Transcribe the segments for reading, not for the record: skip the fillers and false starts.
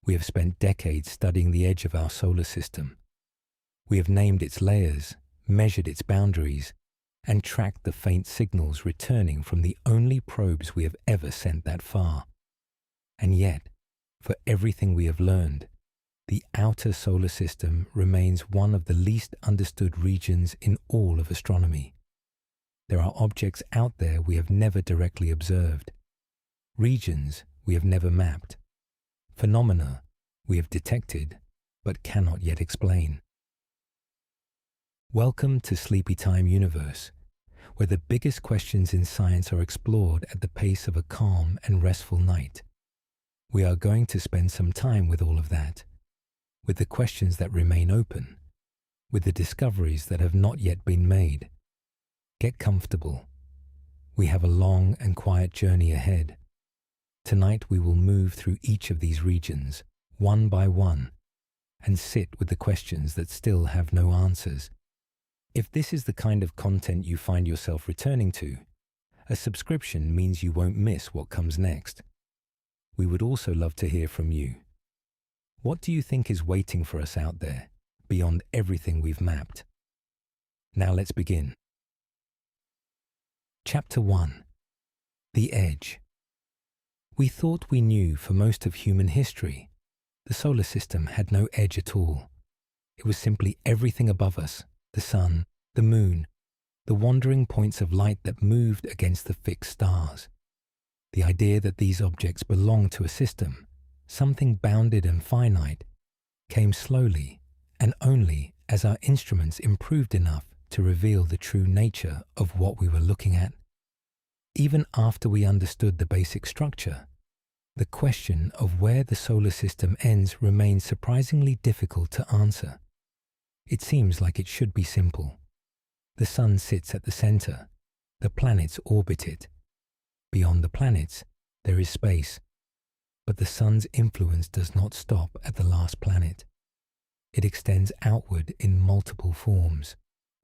We have spent decades studying the edge of our solar system. We have named its layers, measured its boundaries, and tracked the faint signals returning from the only probes we have ever sent that far. And yet, for everything we have learned, the outer solar system remains one of the least understood regions in all of astronomy. There are objects out there we have never directly observed, regions we have never mapped, phenomena we have detected but cannot yet explain. Welcome to Sleepy Time Universe, where the biggest questions in science are explored at the pace of a calm and restful night. We are going to spend some time with all of that, with the questions that remain open, with the discoveries that have not yet been made. Get comfortable. We have a long and quiet journey ahead. Tonight we will move through each of these regions, one by one, and sit with the questions that still have no answers. If this is the kind of content you find yourself returning to, a subscription means you won't miss what comes next. We would also love to hear from you. What do you think is waiting for us out there, beyond everything we've mapped? Now let's begin. Chapter 1. The Edge. We thought we knew for most of human history, the solar system had no edge at all. It was simply everything above us, the sun, the moon, the wandering points of light that moved against the fixed stars. The idea that these objects belonged to a system, something bounded and finite, came slowly and only as our instruments improved enough to reveal the true nature of what we were looking at. Even after we understood the basic structure, the question of where the solar system ends remains surprisingly difficult to answer. It seems like it should be simple. The sun sits at the center. The planets orbit it. Beyond the planets, there is space. But the sun's influence does not stop at the last planet. It extends outward in multiple forms,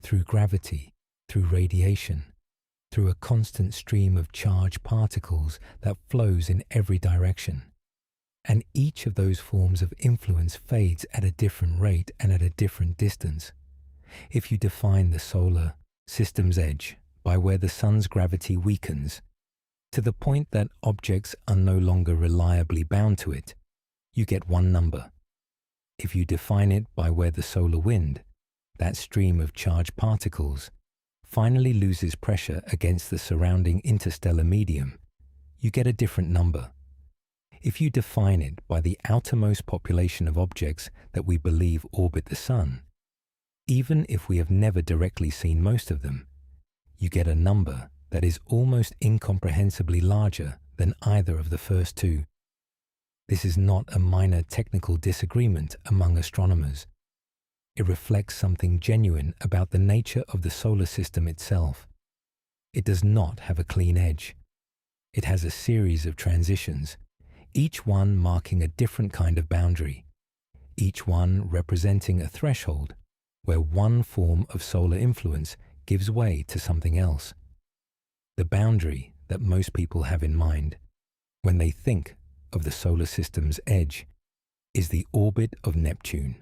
through gravity, through radiation, through a constant stream of charged particles that flows in every direction. And each of those forms of influence fades at a different rate and at a different distance. If you define the solar system's edge by where the sun's gravity weakens, to the point that objects are no longer reliably bound to it, you get one number. If you define it by where the solar wind, that stream of charged particles, finally loses pressure against the surrounding interstellar medium, you get a different number. If you define it by the outermost population of objects that we believe orbit the sun, even if we have never directly seen most of them, you get a number that is almost incomprehensibly larger than either of the first two. This is not a minor technical disagreement among astronomers. It reflects something genuine about the nature of the solar system itself. It does not have a clean edge. It has a series of transitions, each one marking a different kind of boundary, each one representing a threshold where one form of solar influence gives way to something else. The boundary that most people have in mind when they think of the solar system's edge is the orbit of Neptune,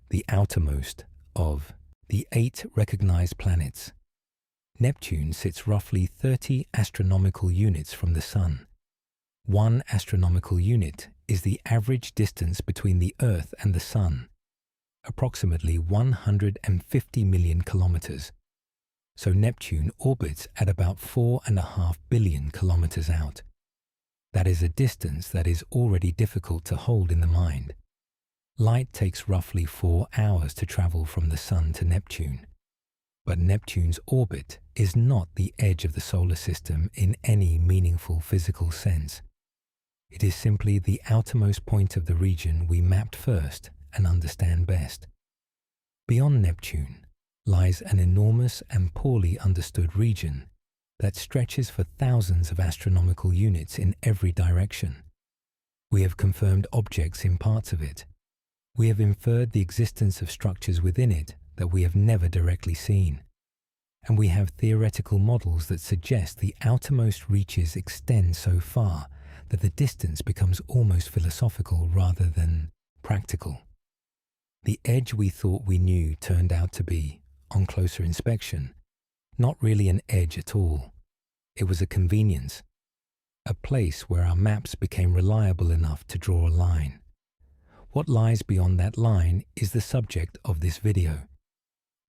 the outermost of the 8 recognized planets. Neptune sits roughly 30 astronomical units from the Sun. 1 astronomical unit is the average distance between the Earth and the Sun, approximately 150 million kilometers. So Neptune orbits at about 4.5 billion kilometers out. That is a distance that is already difficult to hold in the mind. Light takes roughly 4 hours to travel from the Sun to Neptune. But Neptune's orbit is not the edge of the solar system in any meaningful physical sense. It is simply the outermost point of the region we mapped first and understand best. Beyond Neptune lies an enormous and poorly understood region that stretches for thousands of astronomical units in every direction. We have confirmed objects in parts of it. We have inferred the existence of structures within it that we have never directly seen. And we have theoretical models that suggest the outermost reaches extend so far that the distance becomes almost philosophical rather than practical. The edge we thought we knew turned out to be, on closer inspection, not really an edge at all. It was a convenience, a place where our maps became reliable enough to draw a line. What lies beyond that line is the subject of this video,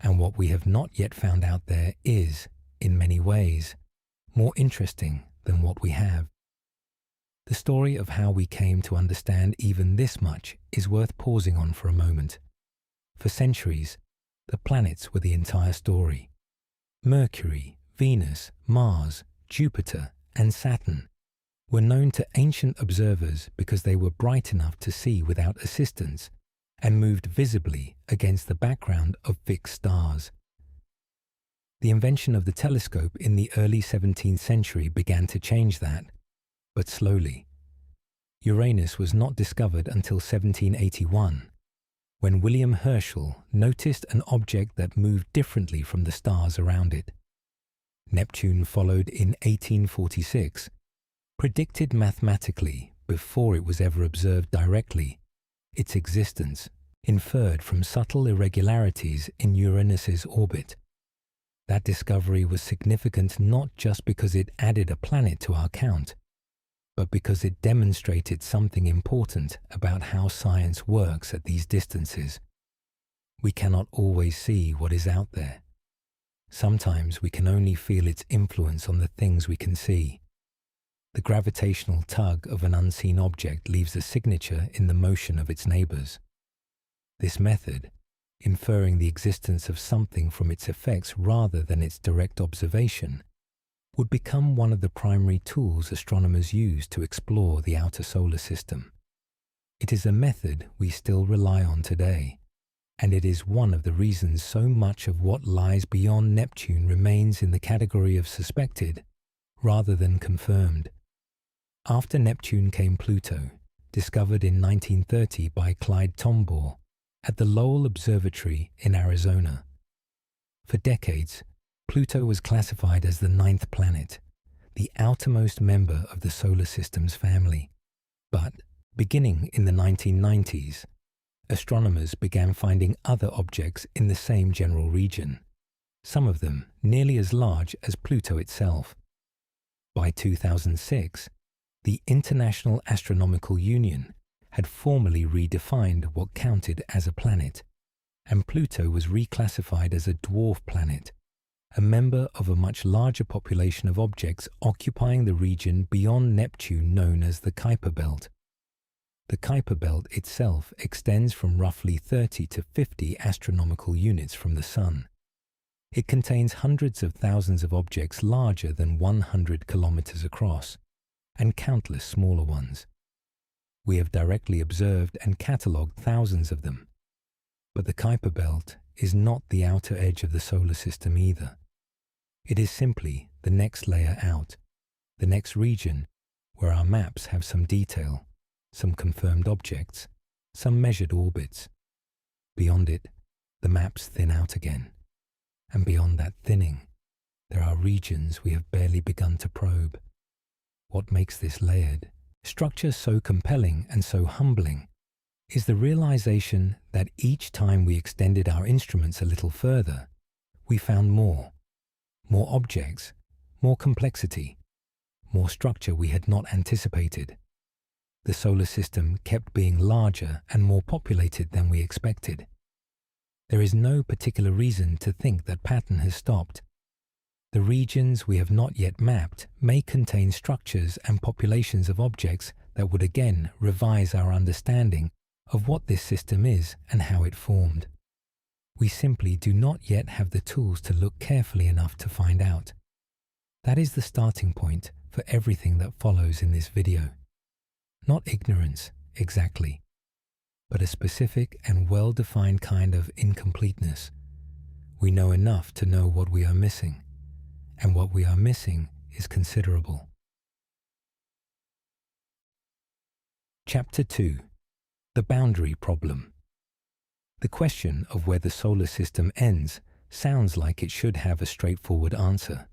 and what we have not yet found out there is, in many ways, more interesting than what we have. The story of how we came to understand even this much is worth pausing on for a moment. For centuries, the planets were the entire story. Mercury, Venus, Mars, Jupiter, and Saturn were known to ancient observers because they were bright enough to see without assistance and moved visibly against the background of fixed stars. The invention of the telescope in the early 17th century began to change that, but slowly. Uranus was not discovered until 1781, when William Herschel noticed an object that moved differently from the stars around it. Neptune followed in 1846, predicted mathematically before it was ever observed directly, its existence inferred from subtle irregularities in Uranus's orbit. That discovery was significant not just because it added a planet to our count, but because it demonstrated something important about how science works at these distances. We cannot always see what is out there. Sometimes we can only feel its influence on the things we can see. The gravitational tug of an unseen object leaves a signature in the motion of its neighbors. This method, inferring the existence of something from its effects rather than its direct observation, would become one of the primary tools astronomers use to explore the outer solar system. It is a method we still rely on today, and it is one of the reasons so much of what lies beyond Neptune remains in the category of suspected rather than confirmed. After Neptune came Pluto, discovered in 1930 by Clyde Tombaugh at the Lowell Observatory in Arizona. For decades, Pluto was classified as the 9th planet, the outermost member of the solar system's family. But, beginning in the 1990s, astronomers began finding other objects in the same general region, some of them nearly as large as Pluto itself. By 2006, the International Astronomical Union had formally redefined what counted as a planet, and Pluto was reclassified as a dwarf planet, a member of a much larger population of objects occupying the region beyond Neptune known as the Kuiper Belt. The Kuiper Belt itself extends from roughly 30 to 50 astronomical units from the Sun. It contains hundreds of thousands of objects larger than 100 kilometers across, and countless smaller ones. We have directly observed and catalogued thousands of them. But the Kuiper Belt is not the outer edge of the solar system either. It is simply the next layer out, the next region where our maps have some detail, some confirmed objects, some measured orbits. Beyond it, the maps thin out again. And beyond that thinning, there are regions we have barely begun to probe. What makes this layered structure so compelling and so humbling is the realization that each time we extended our instruments a little further, we found more objects, more complexity, more structure we had not anticipated. The solar system kept being larger and more populated than we expected. There is no particular reason to think that pattern has stopped. The regions we have not yet mapped may contain structures and populations of objects that would again revise our understanding of what this system is and how it formed. We simply do not yet have the tools to look carefully enough to find out. That is the starting point for everything that follows in this video. Not ignorance, exactly, but a specific and well-defined kind of incompleteness. We know enough to know what we are missing, and what we are missing is considerable. Chapter 2. The Boundary Problem. The question of where the solar system ends sounds like it should have a straightforward answer.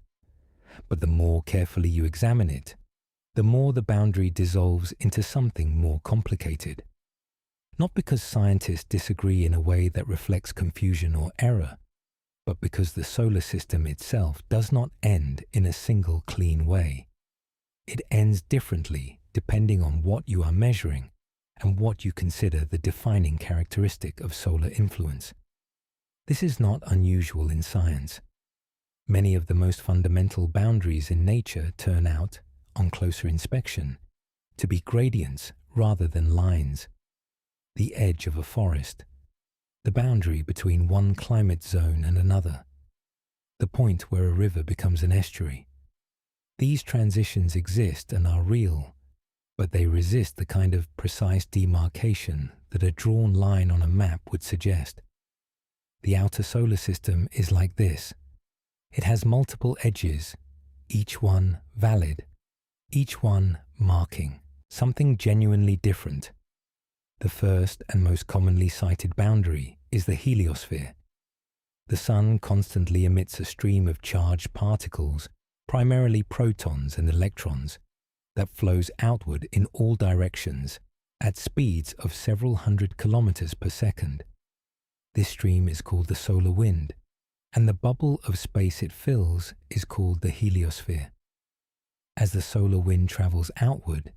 But the more carefully you examine it, the more the boundary dissolves into something more complicated. Not because scientists disagree in a way that reflects confusion or error, but because the solar system itself does not end in a single clean way. It ends differently depending on what you are measuring and what you consider the defining characteristic of solar influence. This is not unusual in science. Many of the most fundamental boundaries in nature turn out, on closer inspection, to be gradients rather than lines. The edge of a forest, the boundary between one climate zone and another, the point where a river becomes an estuary. These transitions exist and are real, but they resist the kind of precise demarcation that a drawn line on a map would suggest. The outer solar system is like this. It has multiple edges, each one valid, each one marking something genuinely different. The first and most commonly cited boundary is the heliosphere. The Sun constantly emits a stream of charged particles, primarily protons and electrons, that flows outward in all directions at speeds of several hundred kilometers per second. This stream is called the solar wind, and the bubble of space it fills is called the heliosphere. As the solar wind travels outward,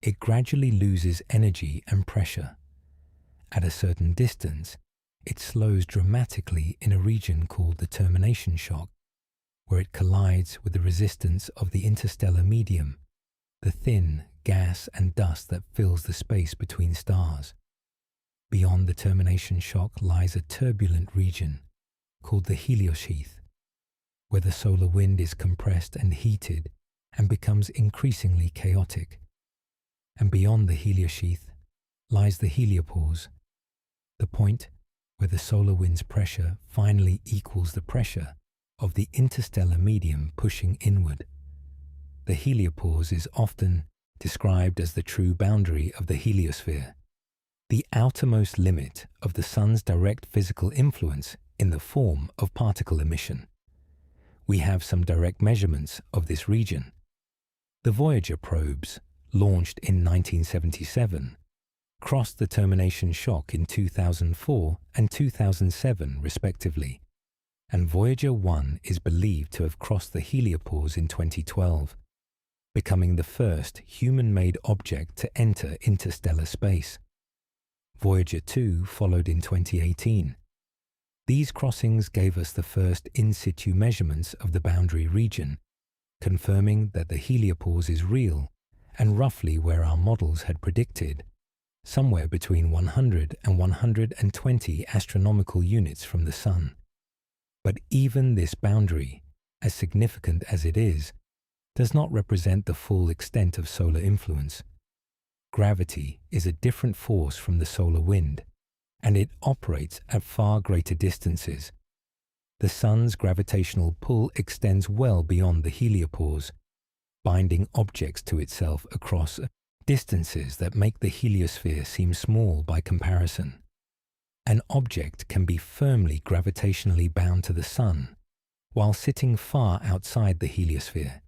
it gradually loses energy and pressure. At a certain distance, it slows dramatically in a region called the termination shock, where it collides with the resistance of the interstellar medium, the thin gas and dust that fills the space between stars. Beyond the termination shock lies a turbulent region called the heliosheath, where the solar wind is compressed and heated and becomes increasingly chaotic. And beyond the heliosheath lies the heliopause, the point where the solar wind's pressure finally equals the pressure of the interstellar medium pushing inward. The heliopause is often described as the true boundary of the heliosphere, the outermost limit of the Sun's direct physical influence in the form of particle emission. We have some direct measurements of this region. The Voyager probes, launched in 1977, crossed the termination shock in 2004 and 2007 respectively, and Voyager 1 is believed to have crossed the heliopause in 2012, becoming the first human-made object to enter interstellar space. Voyager 2 followed in 2018. These crossings gave us the first in-situ measurements of the boundary region, confirming that the heliopause is real and roughly where our models had predicted, somewhere between 100 and 120 astronomical units from the Sun. But even this boundary, as significant as it is, does not represent the full extent of solar influence. Gravity is a different force from the solar wind, and it operates at far greater distances. The Sun's gravitational pull extends well beyond the heliopause, binding objects to itself across distances that make the heliosphere seem small by comparison. An object can be firmly gravitationally bound to the Sun while sitting far outside the heliosphere,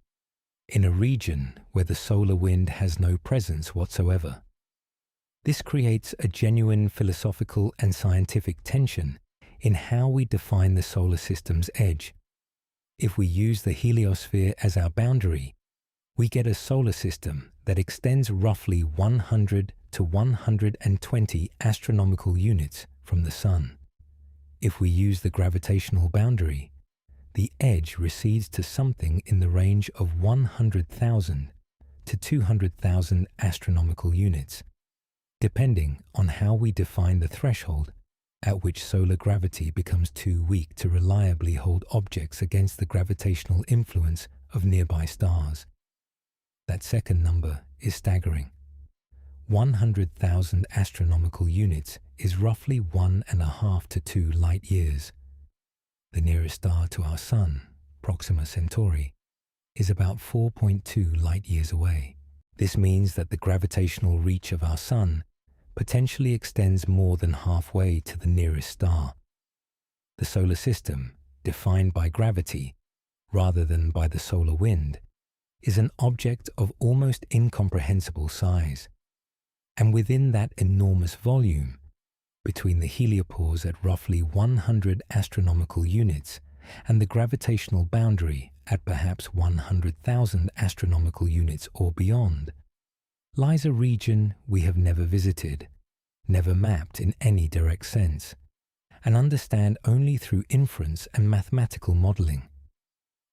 in a region where the solar wind has no presence whatsoever. This creates a genuine philosophical and scientific tension in how we define the solar system's edge. If we use the heliosphere as our boundary, we get a solar system that extends roughly 100 to 120 astronomical units from the Sun. If we use the gravitational boundary, the edge recedes to something in the range of 100,000 to 200,000 astronomical units, depending on how we define the threshold at which solar gravity becomes too weak to reliably hold objects against the gravitational influence of nearby stars. That second number is staggering. 100,000 astronomical units is roughly 1.5 to 2 light years. The nearest star to our Sun, Proxima Centauri, is about 4.2 light years away. This means that the gravitational reach of our Sun potentially extends more than halfway to the nearest star. The solar system, defined by gravity rather than by the solar wind, is an object of almost incomprehensible size. And within that enormous volume, between the heliopause at roughly 100 astronomical units and the gravitational boundary at perhaps 100,000 astronomical units or beyond, lies a region we have never visited, never mapped in any direct sense, and understand only through inference and mathematical modeling.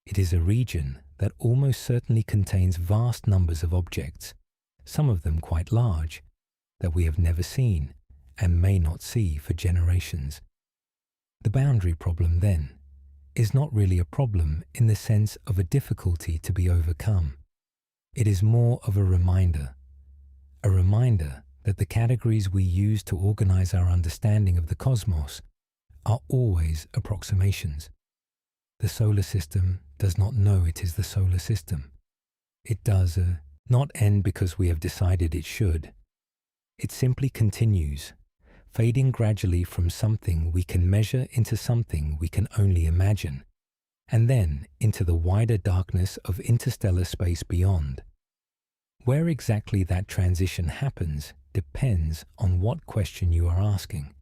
It is a region that almost certainly contains vast numbers of objects, some of them quite large, that we have never seen and may not see for generations. The boundary problem, then, is not really a problem in the sense of a difficulty to be overcome. It is more of a reminder that the categories we use to organize our understanding of the cosmos are always approximations. The solar system does not know it is the solar system. It does not end because we have decided it should. It simply continues, fading gradually from something we can measure into something we can only imagine, and then into the wider darkness of interstellar space beyond. Where exactly that transition happens depends on what question you are asking.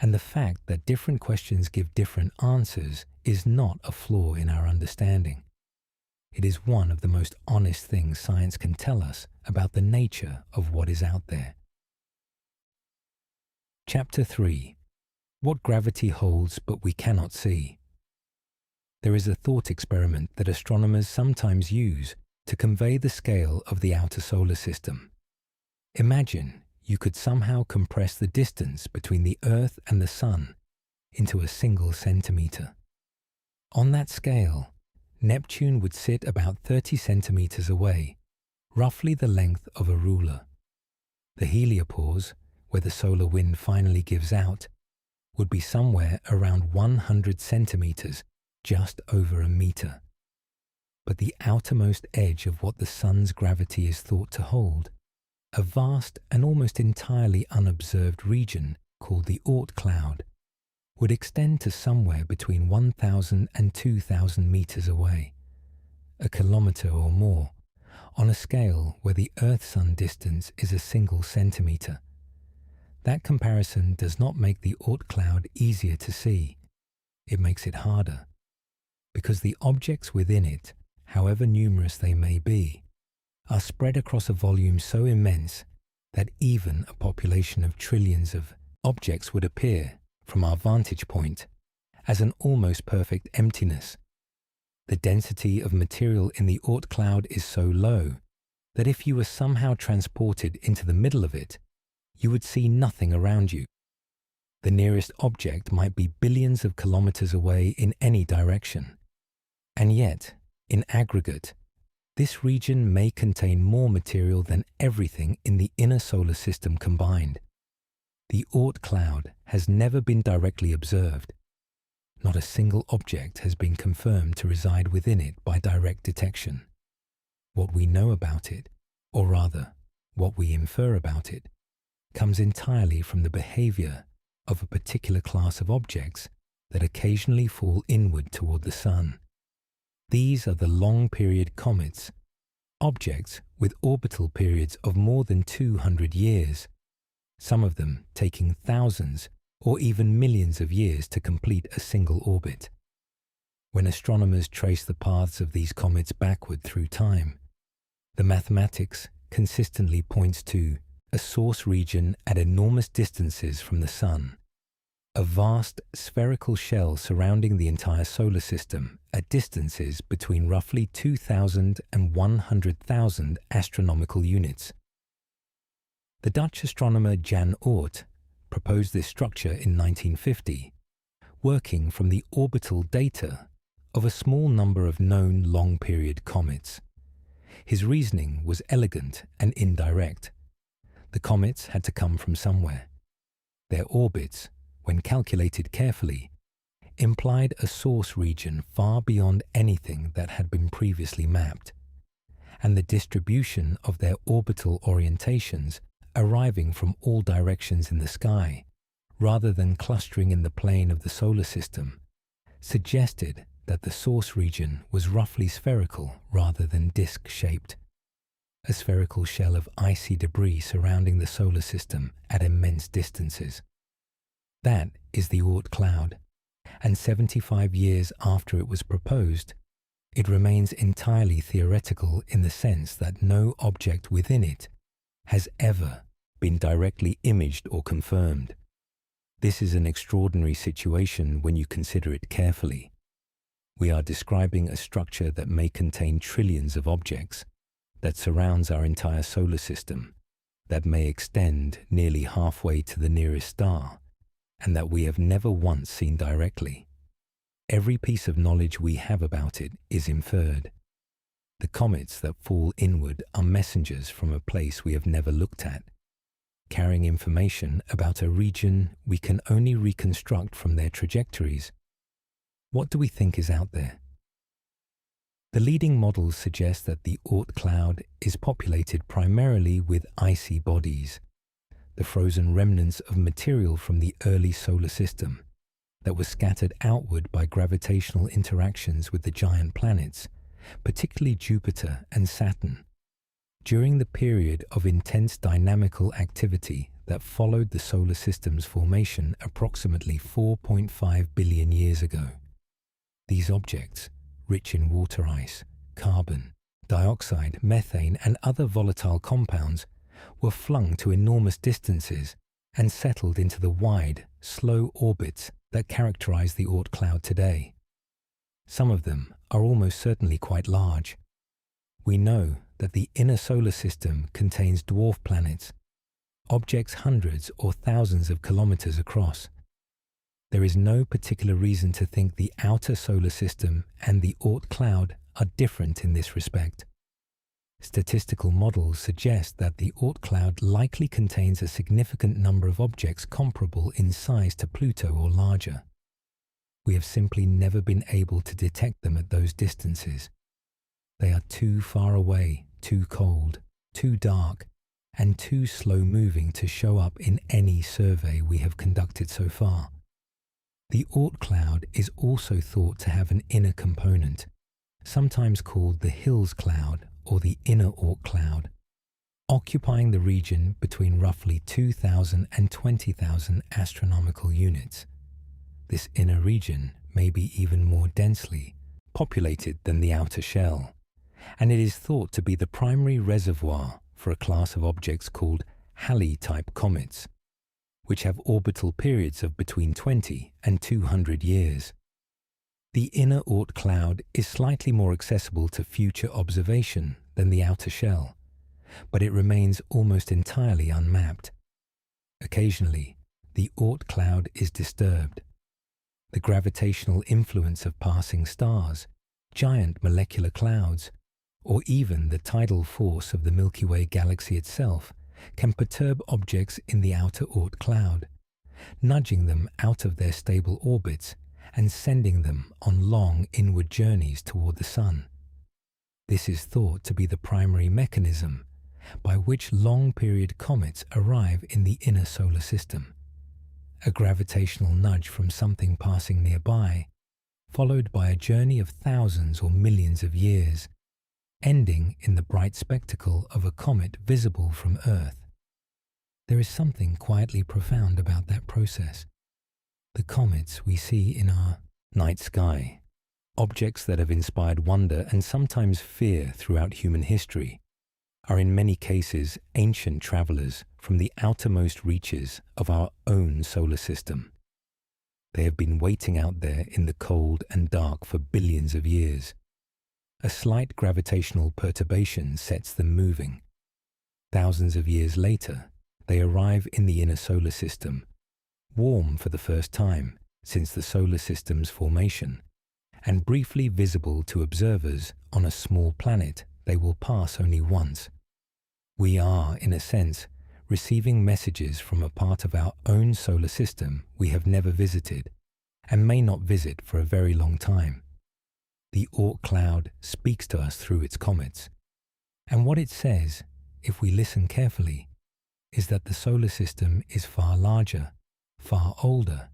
And the fact that different questions give different answers is not a flaw in our understanding. It is one of the most honest things science can tell us about the nature of what is out there. Chapter 3. What gravity holds but we cannot see. There is a thought experiment that astronomers sometimes use to convey the scale of the outer solar system. Imagine you could somehow compress the distance between the Earth and the Sun into a single centimeter. On that scale, Neptune would sit about 30 centimeters away, roughly the length of a ruler. The heliopause, where the solar wind finally gives out, would be somewhere around 100 centimeters, just over a meter. But the outermost edge of what the Sun's gravity is thought to hold, a vast and almost entirely unobserved region called the Oort Cloud, would extend to somewhere between 1,000 and 2,000 meters away, a kilometer or more, on a scale where the Earth-Sun distance is a single centimeter. That comparison does not make the Oort Cloud easier to see. It makes it harder, because the objects within it, however numerous they may be, are spread across a volume so immense that even a population of trillions of objects would appear, from our vantage point, as an almost perfect emptiness. The density of material in the Oort Cloud is so low that if you were somehow transported into the middle of it, you would see nothing around you. The nearest object might be billions of kilometers away in any direction. And yet, in aggregate, this region may contain more material than everything in the inner solar system combined. The Oort Cloud has never been directly observed. Not a single object has been confirmed to reside within it by direct detection. What we know about it, or rather, what we infer about it, comes entirely from the behavior of a particular class of objects that occasionally fall inward toward the Sun. These are the long-period comets, objects with orbital periods of more than 200 years, some of them taking thousands or even millions of years to complete a single orbit. When astronomers trace the paths of these comets backward through time, the mathematics consistently points to a source region at enormous distances from the Sun, a vast spherical shell surrounding the entire solar system at distances between roughly 2,000 and 100,000 astronomical units. The Dutch astronomer Jan Oort proposed this structure in 1950, working from the orbital data of a small number of known long-period comets. His reasoning was elegant and indirect. The comets had to come from somewhere. Their orbits, when calculated carefully, implied a source region far beyond anything that had been previously mapped, and the distribution of their orbital orientations arriving from all directions in the sky, rather than clustering in the plane of the solar system, suggested that the source region was roughly spherical rather than disc-shaped, a spherical shell of icy debris surrounding the solar system at immense distances. That is the Oort Cloud, and 75 years after it was proposed, it remains entirely theoretical in the sense that no object within it has ever been directly imaged or confirmed. This is an extraordinary situation when you consider it carefully. We are describing a structure that may contain trillions of objects, that surrounds our entire solar system, that may extend nearly halfway to the nearest star, and that we have never once seen directly. Every piece of knowledge we have about it is inferred. The comets that fall inward are messengers from a place we have never looked at, carrying information about a region we can only reconstruct from their trajectories. What do we think is out there? The leading models suggest that the Oort Cloud is populated primarily with icy bodies, the frozen remnants of material from the early solar system that was scattered outward by gravitational interactions with the giant planets, particularly Jupiter and Saturn, during the period of intense dynamical activity that followed the solar system's formation approximately 4.5 billion years ago. These objects, rich in water ice, carbon, dioxide, methane, and other volatile compounds, were flung to enormous distances and settled into the wide, slow orbits that characterize the Oort Cloud today. Some of them are almost certainly quite large. We know that the inner solar system contains dwarf planets, objects hundreds or thousands of kilometers across. There is no particular reason to think the outer solar system and the Oort Cloud are different in this respect. Statistical models suggest that the Oort Cloud likely contains a significant number of objects comparable in size to Pluto or larger. We have simply never been able to detect them at those distances. They are too far away, too cold, too dark, and too slow-moving to show up in any survey we have conducted so far. The Oort Cloud is also thought to have an inner component, sometimes called the Hills Cloud or the inner Oort Cloud, occupying the region between roughly 2,000 and 20,000 astronomical units. This inner region may be even more densely populated than the outer shell, and it is thought to be the primary reservoir for a class of objects called Halley-type comets, which have orbital periods of between 20 and 200 years. The inner Oort Cloud is slightly more accessible to future observation than the outer shell, but it remains almost entirely unmapped. Occasionally, the Oort Cloud is disturbed. The gravitational influence of passing stars, giant molecular clouds, or even the tidal force of the Milky Way galaxy itself can perturb objects in the outer Oort Cloud, nudging them out of their stable orbits and sending them on long inward journeys toward the Sun. This is thought to be the primary mechanism by which long-period comets arrive in the inner solar system. A gravitational nudge from something passing nearby, followed by a journey of thousands or millions of years, ending in the bright spectacle of a comet visible from Earth. There is something quietly profound about that process. The comets we see in our night sky, objects that have inspired wonder and sometimes fear throughout human history, are in many cases ancient travelers from the outermost reaches of our own solar system. They have been waiting out there in the cold and dark for billions of years. A slight gravitational perturbation sets them moving. Thousands of years later, they arrive in the inner solar system, warm for the first time since the solar system's formation, and briefly visible to observers on a small planet they will pass only once. We are, in a sense, receiving messages from a part of our own solar system we have never visited and may not visit for a very long time. The Oort Cloud speaks to us through its comets, and what it says, if we listen carefully, is that the solar system is far larger, far older,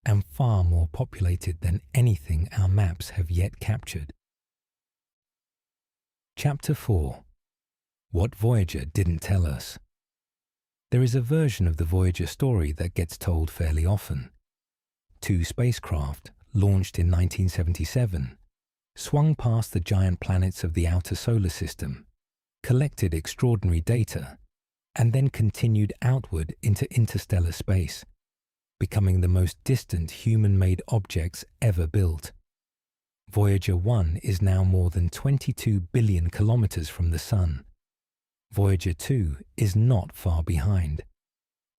and far more populated than anything our maps have yet captured. Chapter 4. What Voyager didn't tell us. There is a version of the Voyager story that gets told fairly often. 2 spacecraft, launched in 1977, swung past the giant planets of the outer solar system, collected extraordinary data, and then continued outward into interstellar space, becoming the most distant human-made objects ever built. Voyager 1 is now more than 22 billion kilometers from the Sun. Voyager 2 is not far behind.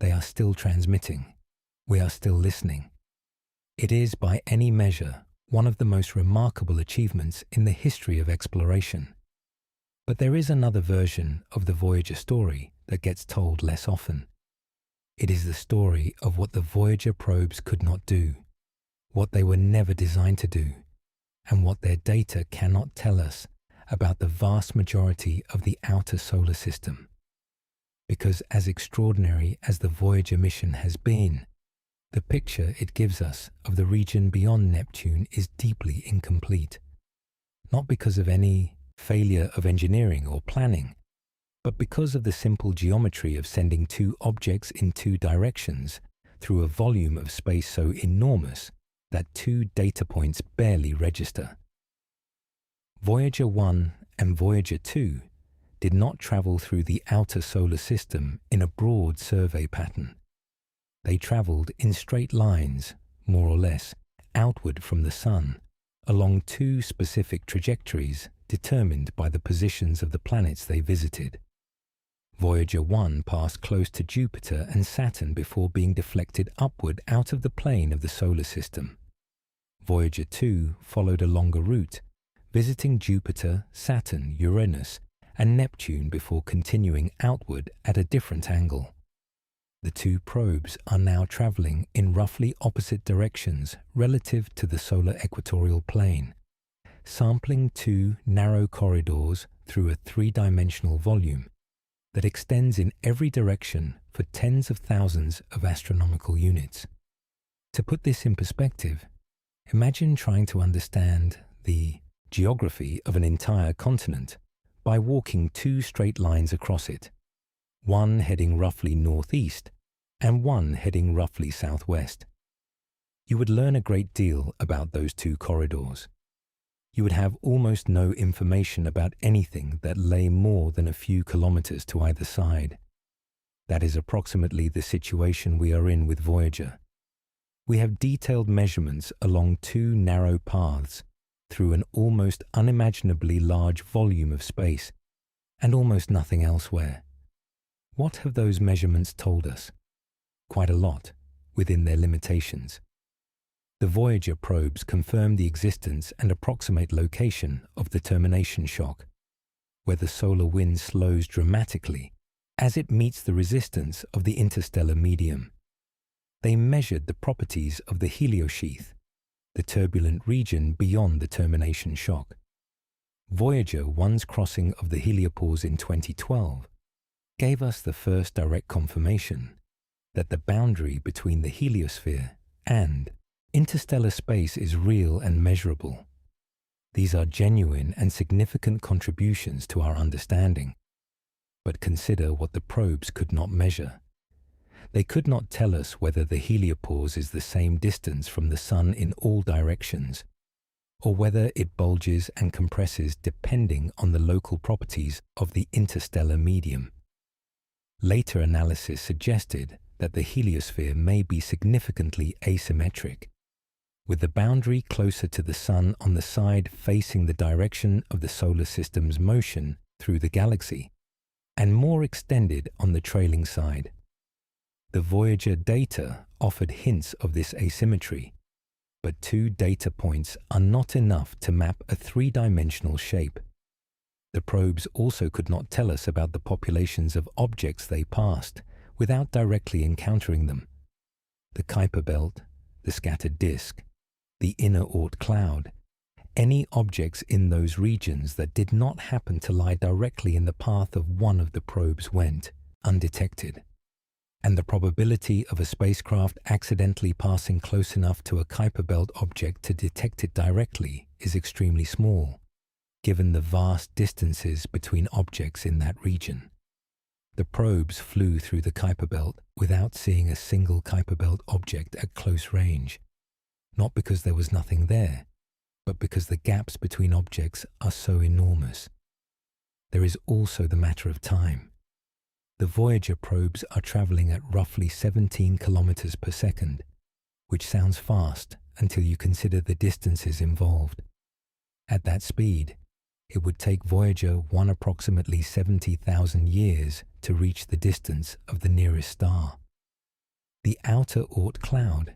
They are still transmitting. We are still listening. It is, by any measure, one of the most remarkable achievements in the history of exploration. But there is another version of the Voyager story that gets told less often. It is the story of what the Voyager probes could not do, what they were never designed to do, and what their data cannot tell us about the vast majority of the outer solar system. Because as extraordinary as the Voyager mission has been, the picture it gives us of the region beyond Neptune is deeply incomplete. Not because of any failure of engineering or planning, but because of the simple geometry of sending 2 objects in 2 directions through a volume of space so enormous that 2 data points barely register. Voyager 1 and Voyager 2 did not travel through the outer solar system in a broad survey pattern. They traveled in straight lines, more or less, outward from the Sun, along 2 specific trajectories determined by the positions of the planets they visited. Voyager 1 passed close to Jupiter and Saturn before being deflected upward out of the plane of the solar system. Voyager 2 followed a longer route, visiting Jupiter, Saturn, Uranus, and Neptune before continuing outward at a different angle. The 2 probes are now traveling in roughly opposite directions relative to the solar equatorial plane, sampling 2 narrow corridors through a 3-dimensional volume that extends in every direction for tens of thousands of astronomical units. To put this in perspective, imagine trying to understand the geography of an entire continent by walking 2 straight lines across it, one heading roughly northeast and one heading roughly southwest. You would learn a great deal about those 2 corridors. You would have almost no information about anything that lay more than a few kilometers to either side. That is approximately the situation we are in with Voyager. We have detailed measurements along 2 narrow paths through an almost unimaginably large volume of space, and almost nothing elsewhere. What have those measurements told us? Quite a lot, within their limitations. The Voyager probes confirm the existence and approximate location of the termination shock, where the solar wind slows dramatically as it meets the resistance of the interstellar medium. They measured the properties of the heliosheath, the turbulent region beyond the termination shock. Voyager 1's crossing of the heliopause in 2012 gave us the first direct confirmation that the boundary between the heliosphere and interstellar space is real and measurable. These are genuine and significant contributions to our understanding. But consider what the probes could not measure. They could not tell us whether the heliopause is the same distance from the Sun in all directions, or whether it bulges and compresses depending on the local properties of the interstellar medium. Later analysis suggested that the heliosphere may be significantly asymmetric, with the boundary closer to the Sun on the side facing the direction of the solar system's motion through the galaxy, and more extended on the trailing side. The Voyager data offered hints of this asymmetry, but 2 data points are not enough to map a 3-dimensional shape. The probes also could not tell us about the populations of objects they passed without directly encountering them. The Kuiper belt, the scattered disk, the inner Oort cloud, any objects in those regions that did not happen to lie directly in the path of one of the probes went undetected. and the probability of a spacecraft accidentally passing close enough to a Kuiper Belt object to detect it directly is extremely small, given the vast distances between objects in that region. The probes flew through the Kuiper Belt without seeing a single Kuiper Belt object at close range, not because there was nothing there, but because the gaps between objects are so enormous. There is also the matter of time. The Voyager probes are traveling at roughly 17 kilometers per second, which sounds fast until you consider the distances involved. At that speed, it would take Voyager approximately 70,000 years to reach the distance of the nearest star. The outer Oort Cloud,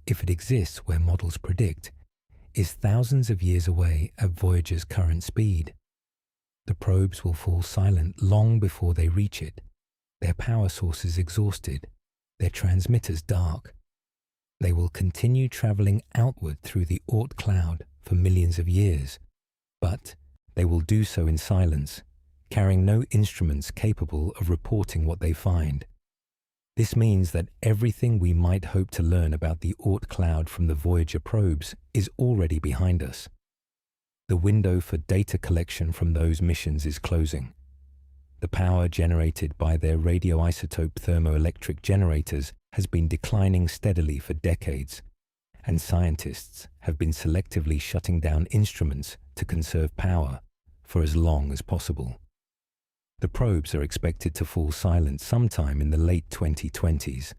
if it exists where models predict, is thousands of years away at Voyager's current speed. The probes will fall silent long before they reach it, their power sources exhausted, their transmitters dark. They will continue traveling outward through the Oort Cloud for millions of years, but they will do so in silence, carrying no instruments capable of reporting what they find. This means that everything we might hope to learn about the Oort Cloud from the Voyager probes is already behind us. The window for data collection from those missions is closing. The power generated by their radioisotope thermoelectric generators has been declining steadily for decades, and scientists have been selectively shutting down instruments to conserve power for as long as possible. The probes are expected to fall silent sometime in the late 2020s,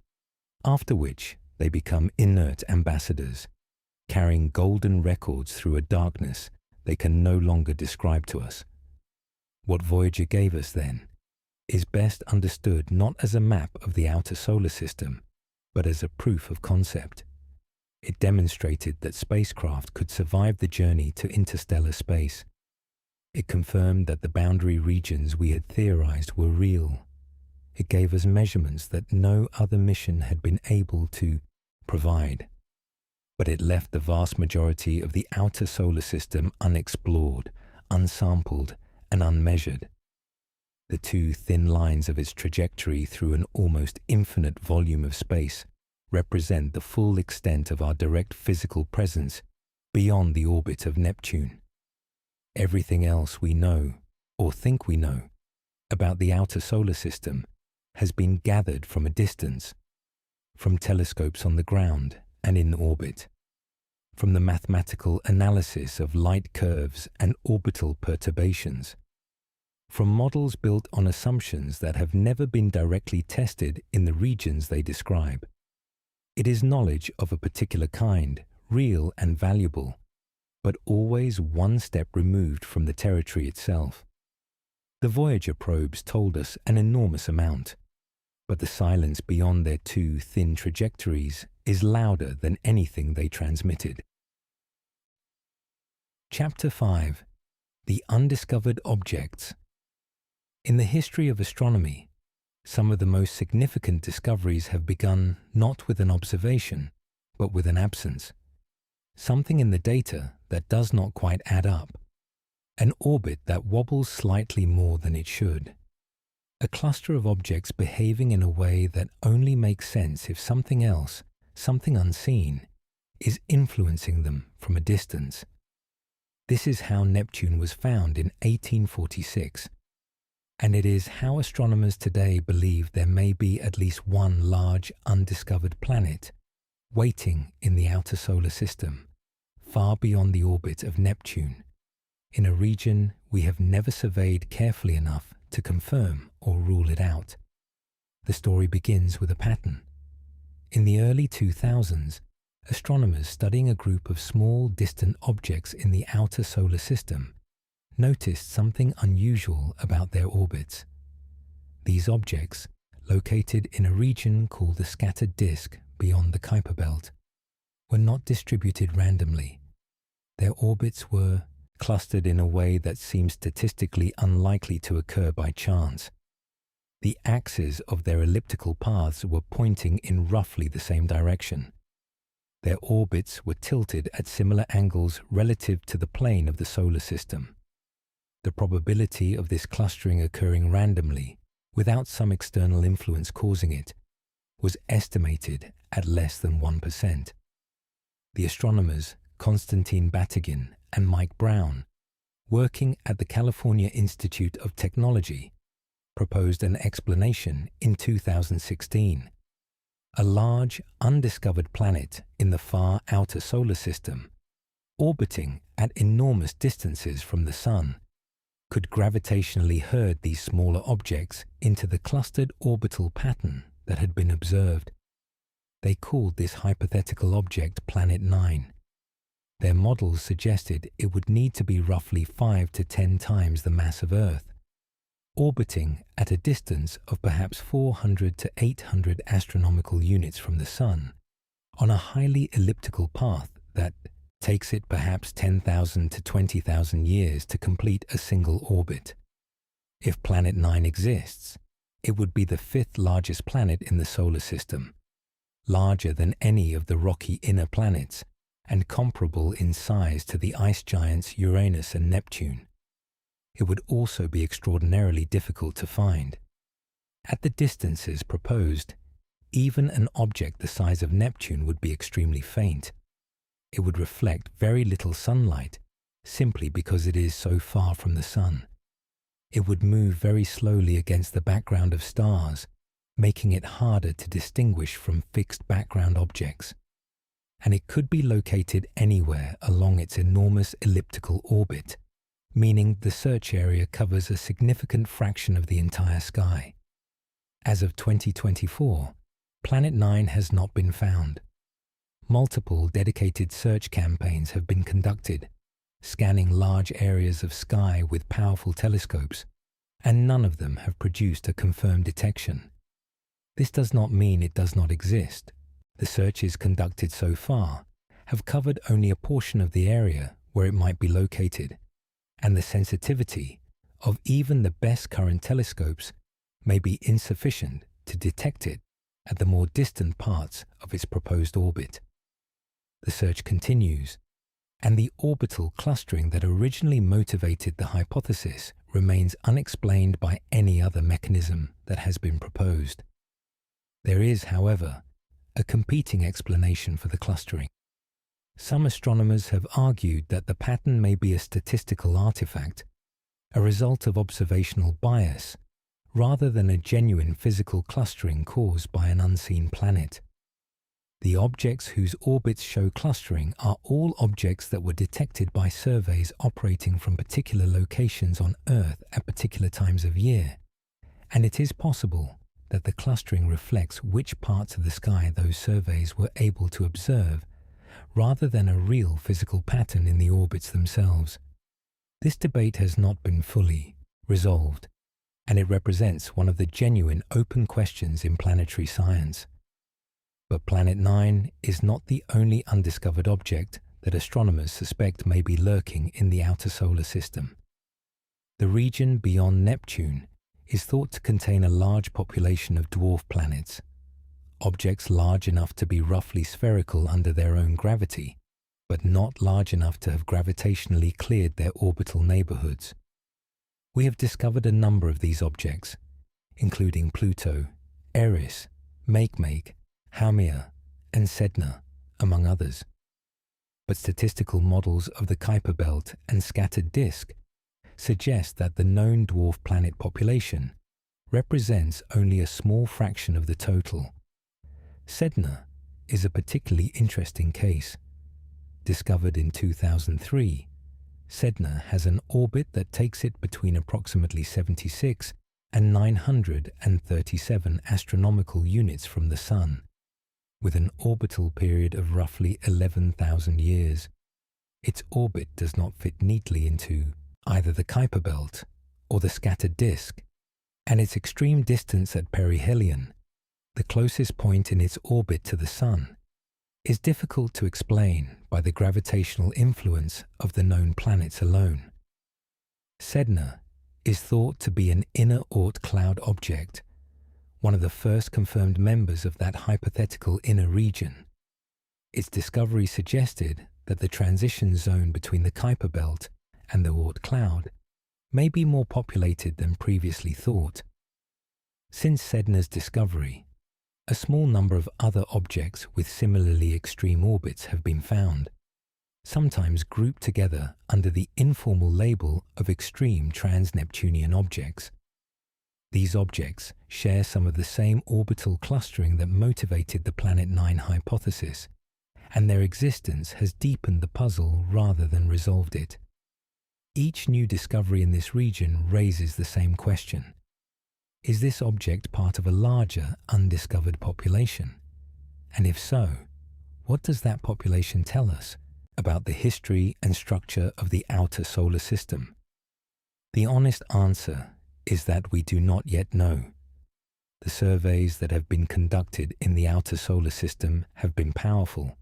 after which they become inert ambassadors, carrying golden records through a darkness they can no longer describe to us. What Voyager gave us then is best understood not as a map of the outer solar system, but as a proof of concept. It demonstrated that spacecraft could survive the journey to interstellar space. It confirmed that the boundary regions we had theorized were real. It gave us measurements that no other mission had been able to provide. But it left the vast majority of the outer solar system unexplored, unsampled, and unmeasured. The two thin lines of its trajectory through an almost infinite volume of space represent the full extent of our direct physical presence beyond the orbit of Neptune. Everything else we know, or think we know, about the outer solar system has been gathered from a distance, from telescopes on the ground and in orbit, from the mathematical analysis of light curves and orbital perturbations, from models built on assumptions that have never been directly tested in the regions they describe. It is knowledge of a particular kind, real and valuable, but always one step removed from the territory itself. The Voyager probes told us an enormous amount, but the silence beyond their two thin trajectories is louder than anything they transmitted. Chapter 5: The Undiscovered Objects. In the history of astronomy, some of the most significant discoveries have begun not with an observation, but with an absence. Something in the data that does not quite add up. An orbit that wobbles slightly more than it should. A cluster of objects behaving in a way that only makes sense if something else, something unseen, is influencing them from a distance. This is how Neptune was found in 1846. And it is how astronomers today believe there may be at least one large undiscovered planet waiting in the outer solar system, far beyond the orbit of Neptune, in a region we have never surveyed carefully enough to confirm or rule it out. The story begins with a pattern. In the early 2000s, astronomers studying a group of small distant objects in the outer solar system noticed something unusual about their orbits. These objects, located in a region called the scattered disk beyond the Kuiper Belt, were not distributed randomly. Their orbits were clustered in a way that seemed statistically unlikely to occur by chance. The axes of their elliptical paths were pointing in roughly the same direction. Their orbits were tilted at similar angles relative to the plane of the solar system. The probability of this clustering occurring randomly, without some external influence causing it, was estimated at less than 1%. The astronomers Konstantin Batygin and Mike Brown, working at the California Institute of Technology, proposed an explanation in 2016. A large, undiscovered planet in the far outer solar system, orbiting at enormous distances from the Sun, could gravitationally herd these smaller objects into the clustered orbital pattern that had been observed. They called this hypothetical object Planet 9. Their models suggested it would need to be roughly 5 to 10 times the mass of Earth, orbiting at a distance of perhaps 400 to 800 astronomical units from the Sun, on a highly elliptical path that takes it perhaps 10,000 to 20,000 years to complete a single orbit. If Planet 9 exists, it would be the fifth largest planet in the solar system, larger than any of the rocky inner planets, and comparable in size to the ice giants Uranus and Neptune. It would also be extraordinarily difficult to find. At the distances proposed, even an object the size of Neptune would be extremely faint. It would reflect very little sunlight, simply because it is so far from the Sun. It would move very slowly against the background of stars, making it harder to distinguish from fixed background objects. And it could be located anywhere along its enormous elliptical orbit, meaning the search area covers a significant fraction of the entire sky. As of 2024, Planet 9 has not been found. Multiple dedicated search campaigns have been conducted, scanning large areas of sky with powerful telescopes, and none of them have produced a confirmed detection. This does not mean it does not exist. The searches conducted so far have covered only a portion of the area where it might be located, and the sensitivity of even the best current telescopes may be insufficient to detect it at the more distant parts of its proposed orbit. The search continues, and the orbital clustering that originally motivated the hypothesis remains unexplained by any other mechanism that has been proposed. There is, however, a competing explanation for the clustering. Some astronomers have argued that the pattern may be a statistical artifact, a result of observational bias, rather than a genuine physical clustering caused by an unseen planet. The objects whose orbits show clustering are all objects that were detected by surveys operating from particular locations on Earth at particular times of year, and it is possible that the clustering reflects which parts of the sky those surveys were able to observe, rather than a real physical pattern in the orbits themselves. This debate has not been fully resolved, and it represents one of the genuine open questions in planetary science. But Planet 9 is not the only undiscovered object that astronomers suspect may be lurking in the outer solar system. The region beyond Neptune is thought to contain a large population of dwarf planets, objects large enough to be roughly spherical under their own gravity, but not large enough to have gravitationally cleared their orbital neighborhoods. We have discovered a number of these objects, including Pluto, Eris, Makemake, Haumea, and Sedna, among others. But statistical models of the Kuiper Belt and scattered disk suggest that the known dwarf planet population represents only a small fraction of the total. Sedna is a particularly interesting case. Discovered in 2003, Sedna has an orbit that takes it between approximately 76 and 937 astronomical units from the Sun, with an orbital period of roughly 11,000 years. Its orbit does not fit neatly into either the Kuiper Belt or the scattered disk, and its extreme distance at perihelion, the closest point in its orbit to the Sun, is difficult to explain by the gravitational influence of the known planets alone. Sedna is thought to be an inner Oort Cloud object, one of the first confirmed members of that hypothetical inner region. Its discovery suggested that the transition zone between the Kuiper Belt and the Oort Cloud may be more populated than previously thought. Since Sedna's discovery, a small number of other objects with similarly extreme orbits have been found, sometimes grouped together under the informal label of extreme trans-Neptunian objects. These objects share some of the same orbital clustering that motivated the Planet 9 hypothesis, and their existence has deepened the puzzle rather than resolved it. Each new discovery in this region raises the same question. Is this object part of a larger, undiscovered population? And if so, what does that population tell us about the history and structure of the outer solar system? The honest answer is that we do not yet know. The surveys that have been conducted in the outer solar system have been powerful,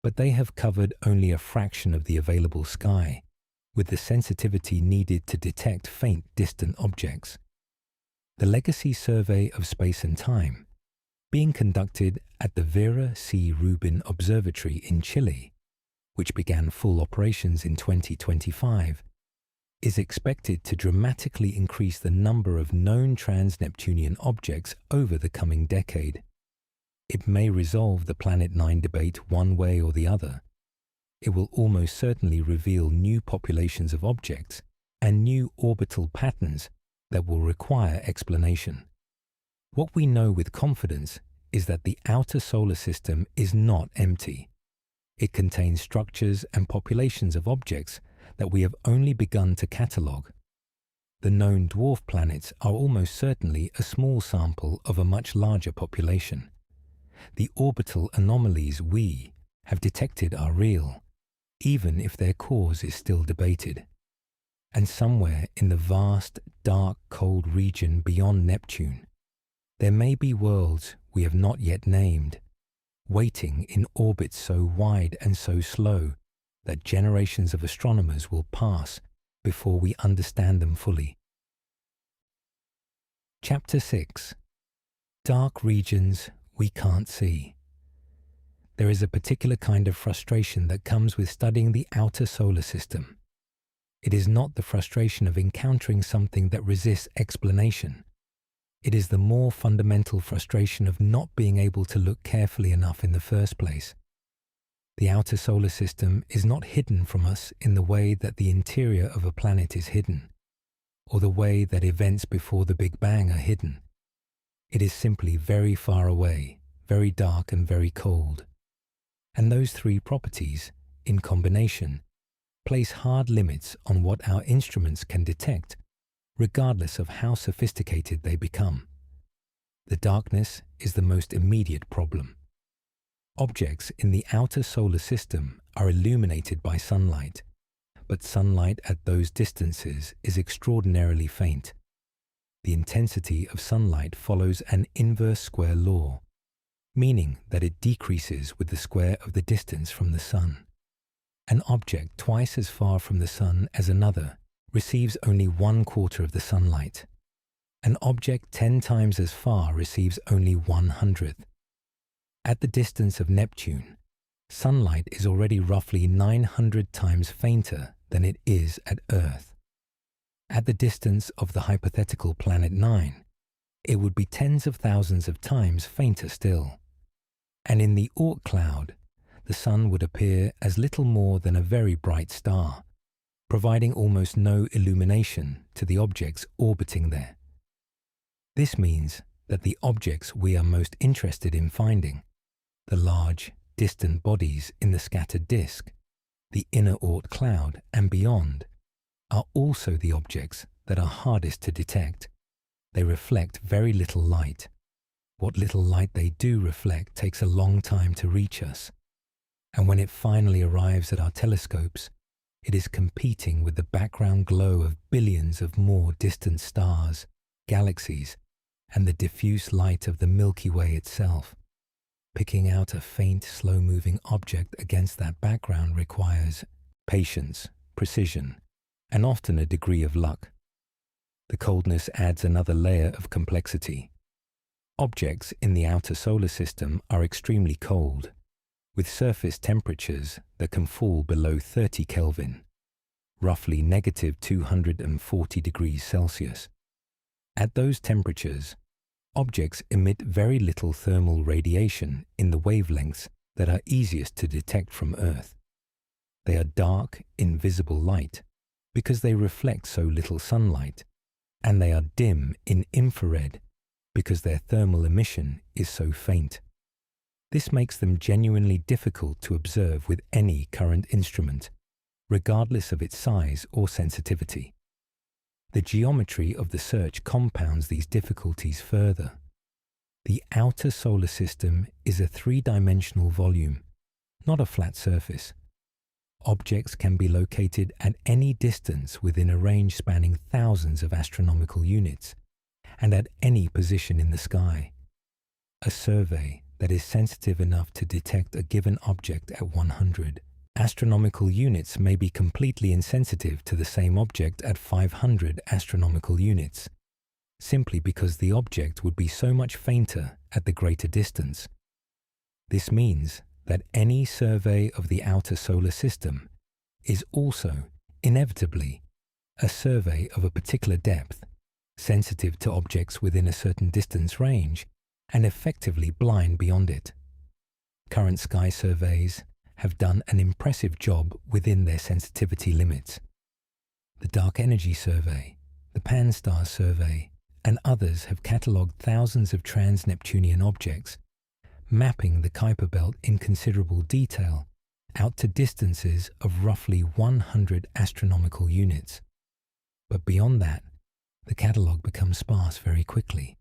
but they have covered only a fraction of the available sky, with the sensitivity needed to detect faint, distant objects. The Legacy Survey of Space and Time, being conducted at the Vera C. Rubin Observatory in Chile, which began full operations in 2025, is expected to dramatically increase the number of known trans-Neptunian objects over the coming decade. It may resolve the Planet 9 debate one way or the other. It will almost certainly reveal new populations of objects and new orbital patterns that will require explanation. What we know with confidence is that the outer solar system is not empty. It contains structures and populations of objects that we have only begun to catalogue. The known dwarf planets are almost certainly a small sample of a much larger population. The orbital anomalies we have detected are real, even if their cause is still debated. And somewhere in the vast, dark, cold region beyond Neptune, there may be worlds we have not yet named, waiting in orbits so wide and so slow that generations of astronomers will pass before we understand them fully. Chapter 6. Dark Regions We Can't See. There is a particular kind of frustration that comes with studying the outer solar system. It is not the frustration of encountering something that resists explanation. It is the more fundamental frustration of not being able to look carefully enough in the first place. The outer solar system is not hidden from us in the way that the interior of a planet is hidden, or the way that events before the Big Bang are hidden. It is simply very far away, very dark and very cold. And those three properties, in combination, place hard limits on what our instruments can detect, regardless of how sophisticated they become. The darkness is the most immediate problem. Objects in the outer solar system are illuminated by sunlight, but sunlight at those distances is extraordinarily faint. The intensity of sunlight follows an inverse square law, meaning that it decreases with the square of the distance from the sun. An object twice as far from the sun as another receives only 1/4 of the sunlight. An object 10 times as far receives only 1/100th. At the distance of Neptune, sunlight is already roughly 900 times fainter than it is at Earth. At the distance of the hypothetical Planet 9, it would be tens of thousands of times fainter still. And in the Oort Cloud, the sun would appear as little more than a very bright star, providing almost no illumination to the objects orbiting there. This means that the objects we are most interested in finding, the large, distant bodies in the scattered disk, the inner Oort Cloud and beyond, are also the objects that are hardest to detect. They reflect very little light. What little light they do reflect takes a long time to reach us, and when it finally arrives at our telescopes, it is competing with the background glow of billions of more distant stars, galaxies, and the diffuse light of the Milky Way itself. Picking out a faint, slow-moving object against that background requires patience, precision, and often a degree of luck. The coldness adds another layer of complexity. Objects in the outer solar system are extremely cold, with surface temperatures that can fall below 30 Kelvin, roughly -240 degrees Celsius. At those temperatures, objects emit very little thermal radiation in the wavelengths that are easiest to detect from Earth. They are dark, invisible light because they reflect so little sunlight, and they are dim in infrared because their thermal emission is so faint. This makes them genuinely difficult to observe with any current instrument, regardless of its size or sensitivity. The geometry of the search compounds these difficulties further. The outer solar system is a three-dimensional volume, not a flat surface. Objects can be located at any distance within a range spanning thousands of astronomical units, and at any position in the sky. A survey that is sensitive enough to detect a given object at 100 astronomical units may be completely insensitive to the same object at 500 astronomical units, simply because the object would be so much fainter at the greater distance. This means that any survey of the outer solar system is also, inevitably, a survey of a particular depth, sensitive to objects within a certain distance range, and effectively blind beyond it. Current sky surveys have done an impressive job within their sensitivity limits. The Dark Energy Survey, the Pan-STARRS Survey, and others have catalogued thousands of trans-Neptunian objects, mapping the Kuiper Belt in considerable detail out to distances of roughly 100 astronomical units. But beyond that, the catalogue becomes sparse very quickly.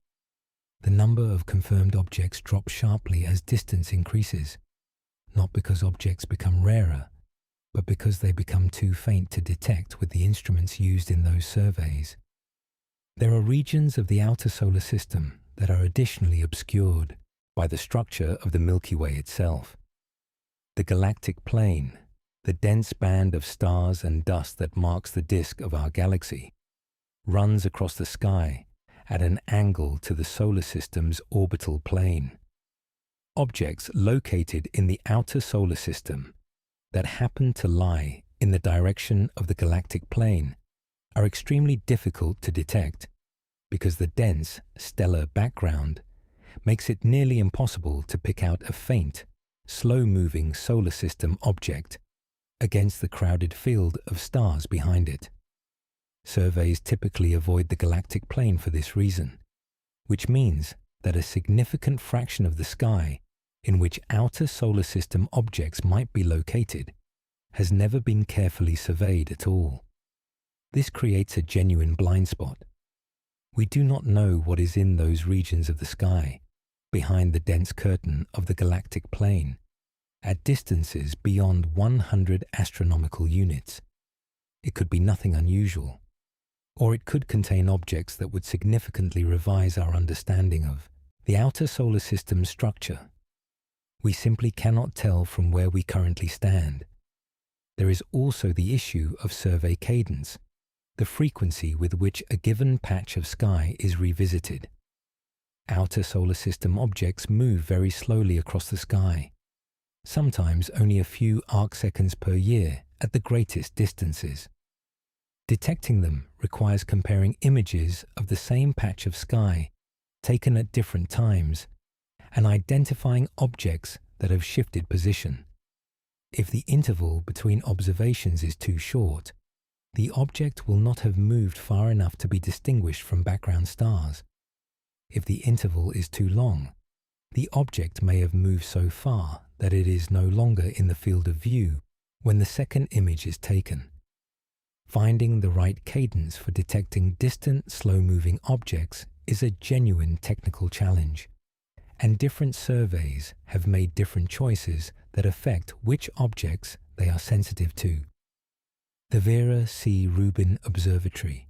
The number of confirmed objects drops sharply as distance increases, not because objects become rarer, but because they become too faint to detect with the instruments used in those surveys. There are regions of the outer solar system that are additionally obscured by the structure of the Milky Way itself. The galactic plane, the dense band of stars and dust that marks the disk of our galaxy, runs across the sky at an angle to the solar system's orbital plane. Objects located in the outer solar system that happen to lie in the direction of the galactic plane are extremely difficult to detect because the dense stellar background makes it nearly impossible to pick out a faint, slow-moving solar system object against the crowded field of stars behind it. Surveys typically avoid the galactic plane for this reason, which means that a significant fraction of the sky in which outer solar system objects might be located has never been carefully surveyed at all. This creates a genuine blind spot. We do not know what is in those regions of the sky, behind the dense curtain of the galactic plane, at distances beyond 100 astronomical units. It could be nothing unusual, or it could contain objects that would significantly revise our understanding of the outer solar system's structure. We simply cannot tell from where we currently stand. There is also the issue of survey cadence, the frequency with which a given patch of sky is revisited. Outer solar system objects move very slowly across the sky, sometimes only a few arcseconds per year at the greatest distances. Detecting them requires comparing images of the same patch of sky taken at different times and identifying objects that have shifted position. If the interval between observations is too short, the object will not have moved far enough to be distinguished from background stars. If the interval is too long, the object may have moved so far that it is no longer in the field of view when the second image is taken. Finding the right cadence for detecting distant, slow-moving objects is a genuine technical challenge, and different surveys have made different choices that affect which objects they are sensitive to. The Vera C. Rubin Observatory,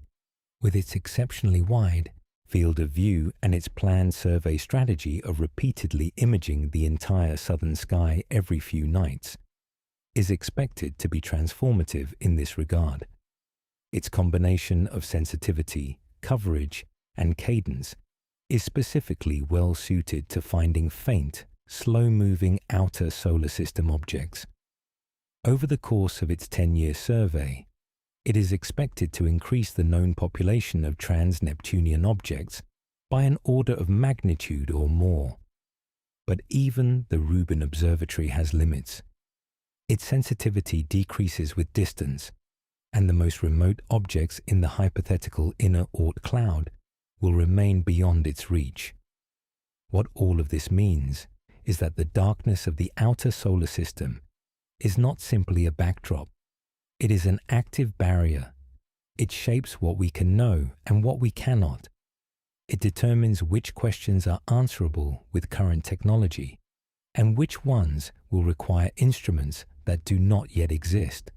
with its exceptionally wide field of view and its planned survey strategy of repeatedly imaging the entire southern sky every few nights, is expected to be transformative in this regard. Its combination of sensitivity, coverage, and cadence is specifically well suited to finding faint, slow-moving outer solar system objects. Over the course of its 10-year survey, it is expected to increase the known population of trans-Neptunian objects by an order of magnitude or more. But even the Rubin Observatory has limits. Its sensitivity decreases with distance, and the most remote objects in the hypothetical inner Oort cloud will remain beyond its reach. What all of this means is that the darkness of the outer solar system is not simply a backdrop. It is an active barrier. It shapes what we can know and what we cannot. It determines which questions are answerable with current technology and which ones will require instruments that do not yet exist.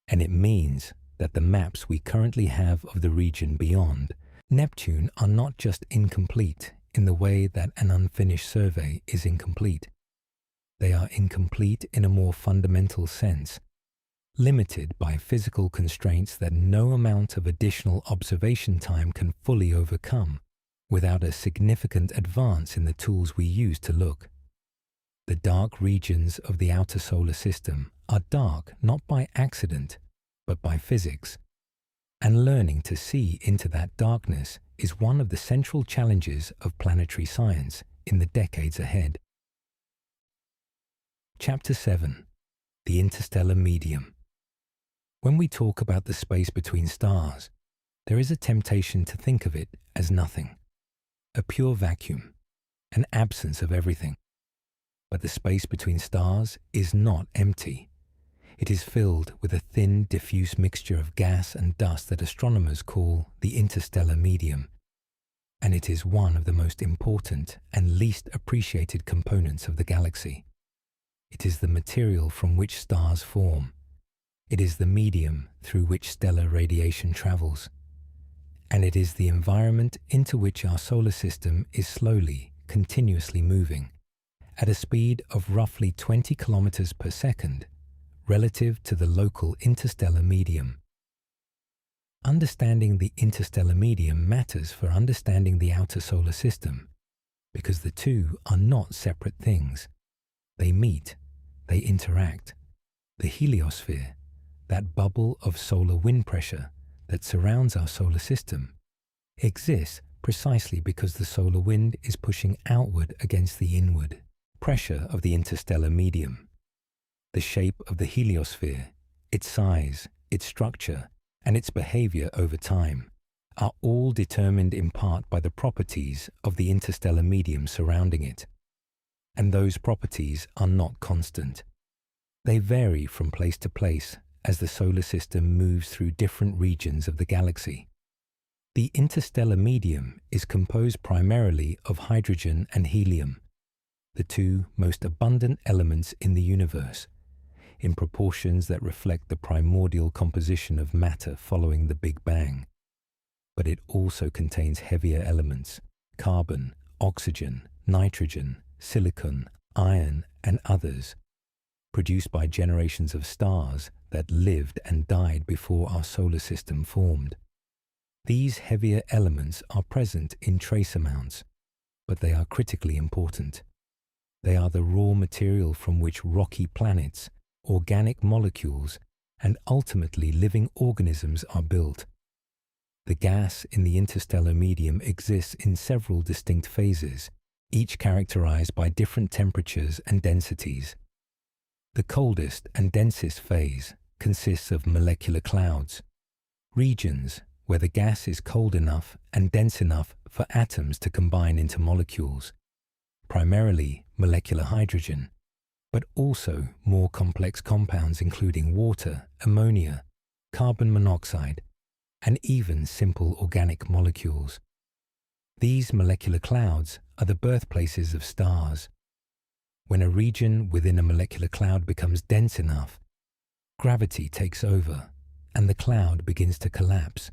And it means that the maps we currently have of the region beyond Neptune are not just incomplete in the way that an unfinished survey is incomplete. They are incomplete in a more fundamental sense, limited by physical constraints that no amount of additional observation time can fully overcome without a significant advance in the tools we use to look. The dark regions of the outer solar system are dark not by accident, but by physics. And learning to see into that darkness is one of the central challenges of planetary science in the decades ahead. Chapter 7. The Interstellar Medium. When we talk about the space between stars, there is a temptation to think of it as nothing, a pure vacuum, an absence of everything. But the space between stars is not empty. It is filled with a thin, diffuse mixture of gas and dust that astronomers call the interstellar medium, and it is one of the most important and least appreciated components of the galaxy. It is the material from which stars form. It is the medium through which stellar radiation travels. And it is the environment into which our solar system is slowly, continuously moving, at a speed of roughly 20 kilometers per second, relative to the local interstellar medium. Understanding the interstellar medium matters for understanding the outer solar system, because the two are not separate things. They meet, they interact. The heliosphere, that bubble of solar wind pressure that surrounds our solar system, exists precisely because the solar wind is pushing outward against the inward pressure of the interstellar medium. The shape of the heliosphere, its size, its structure, and its behavior over time are all determined in part by the properties of the interstellar medium surrounding it. And those properties are not constant. They vary from place to place as the solar system moves through different regions of the galaxy. The interstellar medium is composed primarily of hydrogen and helium, the two most abundant elements in the universe, in proportions that reflect the primordial composition of matter following the Big Bang. But it also contains heavier elements, carbon, oxygen, nitrogen, silicon, iron, and others, produced by generations of stars that lived and died before our solar system formed. These heavier elements are present in trace amounts, but they are critically important. They are the raw material from which rocky planets, organic molecules, and ultimately living organisms are built. The gas in the interstellar medium exists in several distinct phases, each characterized by different temperatures and densities. The coldest and densest phase consists of molecular clouds, regions where the gas is cold enough and dense enough for atoms to combine into molecules, primarily molecular hydrogen, but also more complex compounds including water, ammonia, carbon monoxide, and even simple organic molecules. These molecular clouds are the birthplaces of stars. When a region within a molecular cloud becomes dense enough, gravity takes over and the cloud begins to collapse,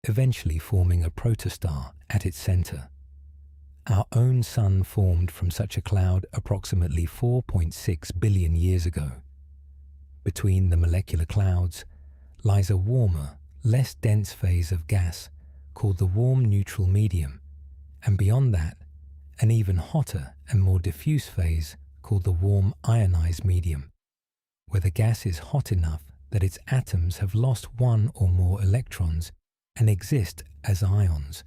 eventually forming a protostar at its center. Our own sun formed from such a cloud approximately 4.6 billion years ago. Between the molecular clouds lies a warmer, less dense phase of gas called the warm neutral medium, and beyond that, an even hotter and more diffuse phase called the warm ionized medium, where the gas is hot enough that its atoms have lost one or more electrons and exist as ions,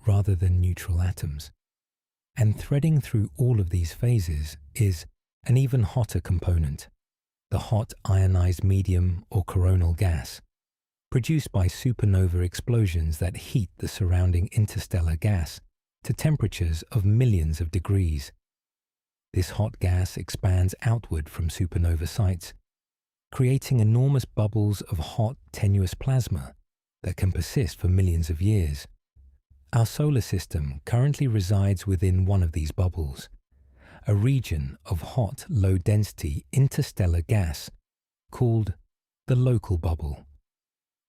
rather than neutral atoms. And threading through all of these phases is an even hotter component, the hot ionized medium or coronal gas, produced by supernova explosions that heat the surrounding interstellar gas to temperatures of millions of degrees. This hot gas expands outward from supernova sites, creating enormous bubbles of hot, tenuous plasma that can persist for millions of years. Our solar system currently resides within one of these bubbles, a region of hot, low-density interstellar gas called the local bubble.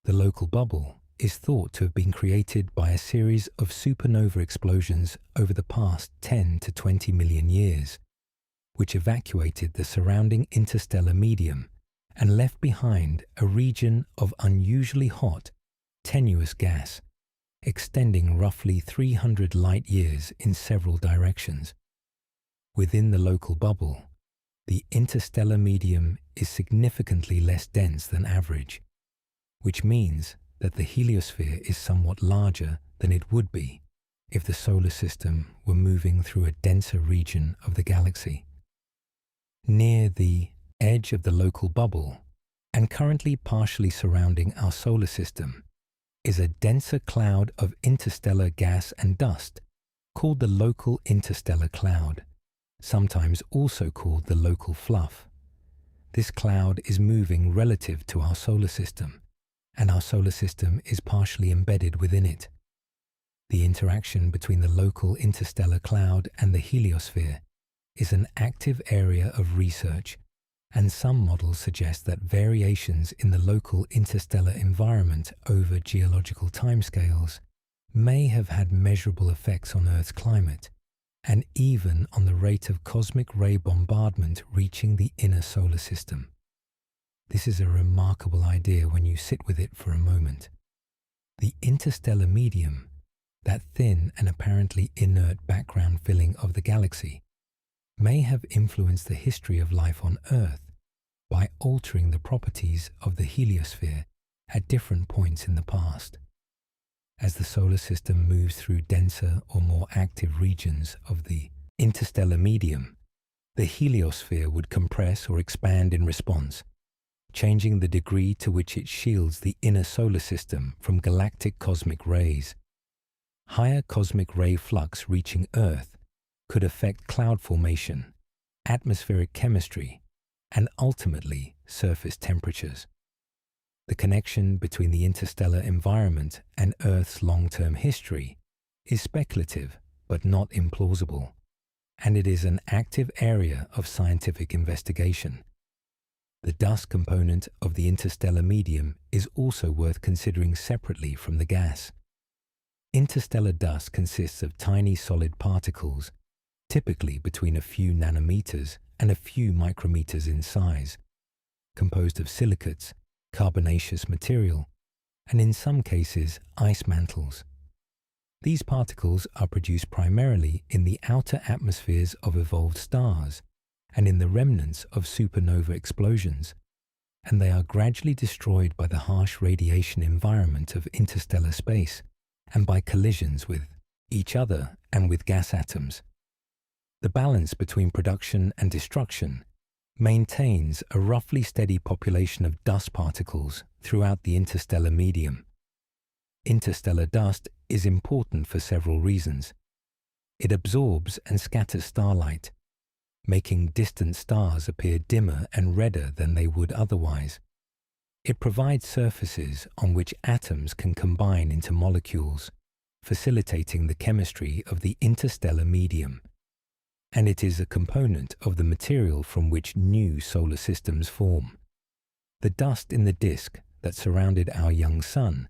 The local bubble is thought to have been created by a series of supernova explosions over the past 10 to 20 million years, which evacuated the surrounding interstellar medium and left behind a region of unusually hot, tenuous gas, extending roughly 300 light-years in several directions. Within the local bubble, the interstellar medium is significantly less dense than average, which means that the heliosphere is somewhat larger than it would be if the solar system were moving through a denser region of the galaxy. Near the edge of the local bubble, and currently partially surrounding our solar system, is a denser cloud of interstellar gas and dust called the local interstellar cloud, sometimes also called the local fluff. This cloud is moving relative to our solar system, and our solar system is partially embedded within it. The interaction between the local interstellar cloud and the heliosphere is an active area of research, and some models suggest that variations in the local interstellar environment over geological timescales may have had measurable effects on Earth's climate, and even on the rate of cosmic ray bombardment reaching the inner solar system. This is a remarkable idea when you sit with it for a moment. The interstellar medium, that thin and apparently inert background filling of the galaxy, may have influenced the history of life on Earth by altering the properties of the heliosphere at different points in the past. As the solar system moves through denser or more active regions of the interstellar medium, the heliosphere would compress or expand in response, changing the degree to which it shields the inner solar system from galactic cosmic rays. Higher cosmic ray flux reaching Earth could affect cloud formation, atmospheric chemistry, and ultimately surface temperatures. The connection between the interstellar environment and Earth's long-term history is speculative but not implausible, and it is an active area of scientific investigation. The dust component of the interstellar medium is also worth considering separately from the gas. Interstellar dust consists of tiny solid particles, typically between a few nanometers and a few micrometers in size, composed of silicates, carbonaceous material, and in some cases ice mantles. These particles are produced primarily in the outer atmospheres of evolved stars and in the remnants of supernova explosions, and they are gradually destroyed by the harsh radiation environment of interstellar space and by collisions with each other and with gas atoms. The balance between production and destruction maintains a roughly steady population of dust particles throughout the interstellar medium. Interstellar dust is important for several reasons. It absorbs and scatters starlight, making distant stars appear dimmer and redder than they would otherwise. It provides surfaces on which atoms can combine into molecules, facilitating the chemistry of the interstellar medium. And it is a component of the material from which new solar systems form. The dust in the disk that surrounded our young sun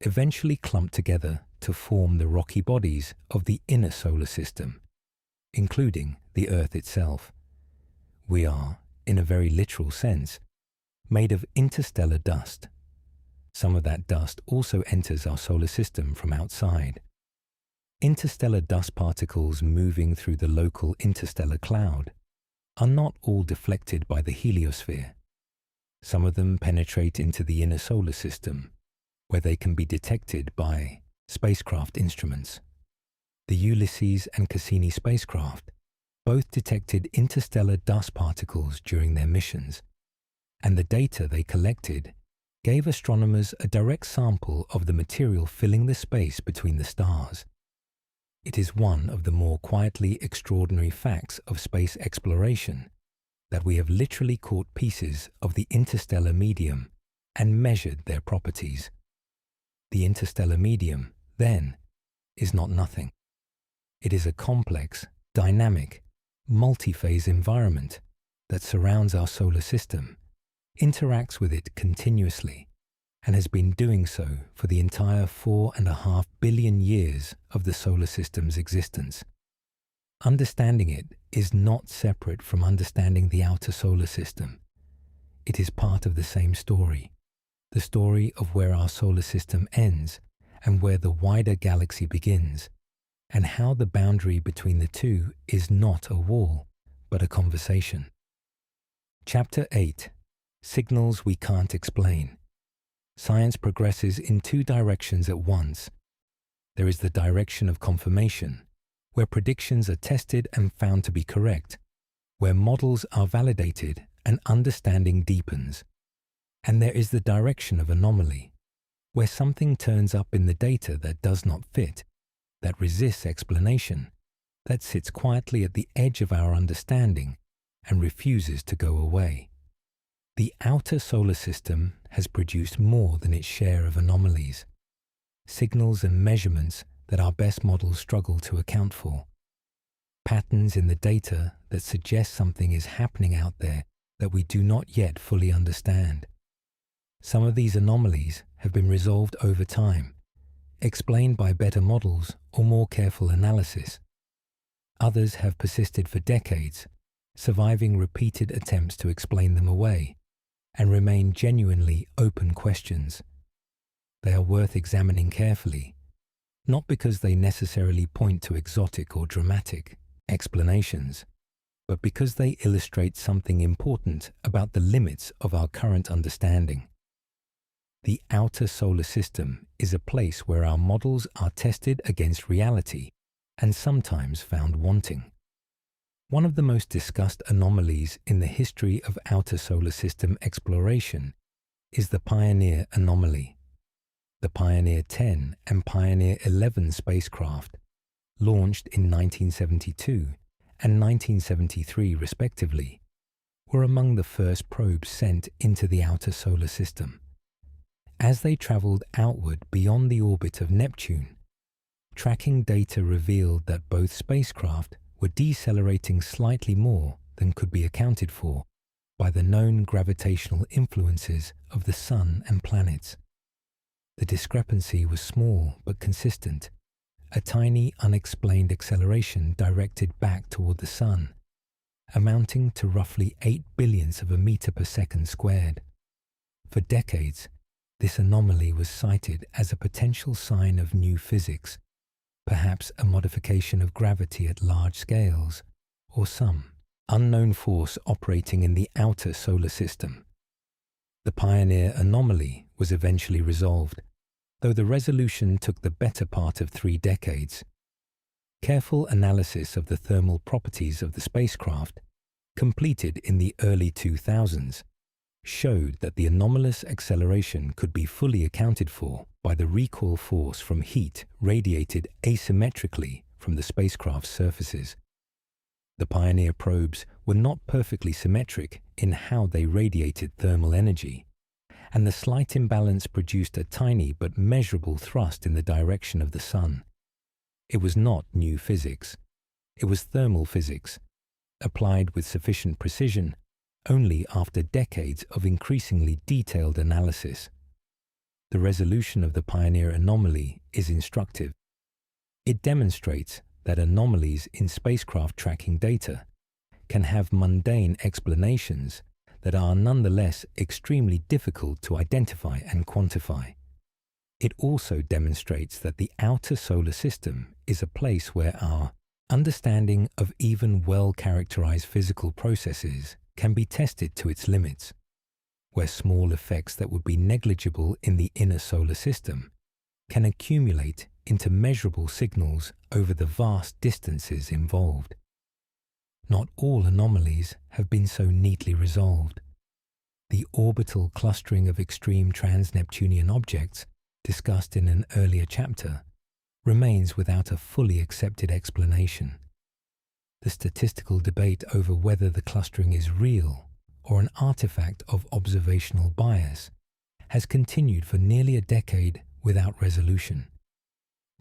eventually clumped together to form the rocky bodies of the inner solar system, including the Earth itself. We are, in a very literal sense, made of interstellar dust. Some of that dust also enters our solar system from outside. Interstellar dust particles moving through the local interstellar cloud are not all deflected by the heliosphere. Some of them penetrate into the inner solar system, where they can be detected by spacecraft instruments The Ulysses and Cassini spacecraft both detected interstellar dust particles during their missions, and the data they collected gave astronomers a direct sample of the material filling the space between the stars. It is one of the more quietly extraordinary facts of space exploration that we have literally caught pieces of the interstellar medium and measured their properties. The interstellar medium, then, is not nothing. It is a complex, dynamic, multi-phase environment that surrounds our solar system, interacts with it continuously, and has been doing so for the entire 4.5 billion years of the solar system's existence. Understanding it is not separate from understanding the outer solar system. It is part of the same story, the story of where our solar system ends and where the wider galaxy begins, and how the boundary between the two is not a wall, but a conversation. Chapter 8: Signals We Can't Explain. Science progresses in two directions at once. There is the direction of confirmation, where predictions are tested and found to be correct, where models are validated and understanding deepens. And there is the direction of anomaly, where something turns up in the data that does not fit, that resists explanation, that sits quietly at the edge of our understanding and refuses to go away. The outer solar system has produced more than its share of anomalies, signals and measurements that our best models struggle to account for, patterns in the data that suggest something is happening out there that we do not yet fully understand. Some of these anomalies have been resolved over time, explained by better models or more careful analysis. Others have persisted for decades, surviving repeated attempts to explain them away, and remain genuinely open questions. They are worth examining carefully, not because they necessarily point to exotic or dramatic explanations, but because they illustrate something important about the limits of our current understanding. The outer solar system is a place where our models are tested against reality and sometimes found wanting. One of the most discussed anomalies in the history of outer solar system exploration is the Pioneer anomaly. The Pioneer 10 and Pioneer 11 spacecraft, launched in 1972 and 1973 respectively, were among the first probes sent into the outer solar system. As they traveled outward beyond the orbit of Neptune, tracking data revealed that both spacecraft were decelerating slightly more than could be accounted for by the known gravitational influences of the Sun and planets. The discrepancy was small but consistent, a tiny unexplained acceleration directed back toward the Sun, amounting to roughly 8 billionths of a meter per second squared. For decades, this anomaly was cited as a potential sign of new physics, perhaps a modification of gravity at large scales, or some unknown force operating in the outer solar system. The Pioneer anomaly was eventually resolved, though the resolution took the better part of 3 decades. Careful analysis of the thermal properties of the spacecraft, completed in the early 2000s, showed that the anomalous acceleration could be fully accounted for by the recoil force from heat radiated asymmetrically from the spacecraft's surfaces. The Pioneer probes were not perfectly symmetric in how they radiated thermal energy, and the slight imbalance produced a tiny but measurable thrust in the direction of the Sun. It was not new physics. It was thermal physics, applied with sufficient precision only after decades of increasingly detailed analysis. The resolution of the Pioneer anomaly is instructive. It demonstrates that anomalies in spacecraft tracking data can have mundane explanations that are nonetheless extremely difficult to identify and quantify. It also demonstrates that the outer solar system is a place where our understanding of even well-characterized physical processes can be tested to its limits, where small effects that would be negligible in the inner solar system can accumulate into measurable signals over the vast distances involved. Not all anomalies have been so neatly resolved. The orbital clustering of extreme trans-Neptunian objects, discussed in an earlier chapter, remains without a fully accepted explanation. The statistical debate over whether the clustering is real or an artifact of observational bias has continued for nearly a decade without resolution.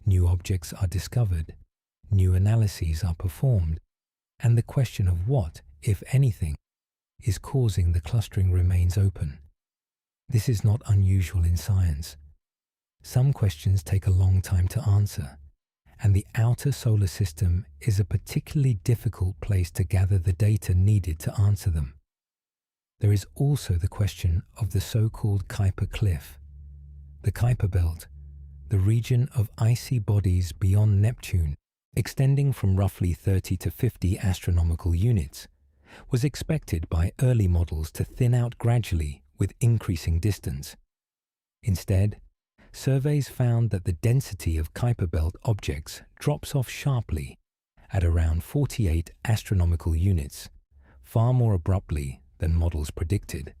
New objects are discovered, new analyses are performed, and the question of what, if anything, is causing the clustering remains open. This is not unusual in science. Some questions take a long time to answer, and the outer solar system is a particularly difficult place to gather the data needed to answer them. There is also the question of the so-called Kuiper Cliff. The Kuiper Belt, the region of icy bodies beyond Neptune, extending from roughly 30 to 50 astronomical units, was expected by early models to thin out gradually with increasing distance. Instead, surveys found that the density of Kuiper Belt objects drops off sharply at around 48 astronomical units, far more abruptly than models predicted.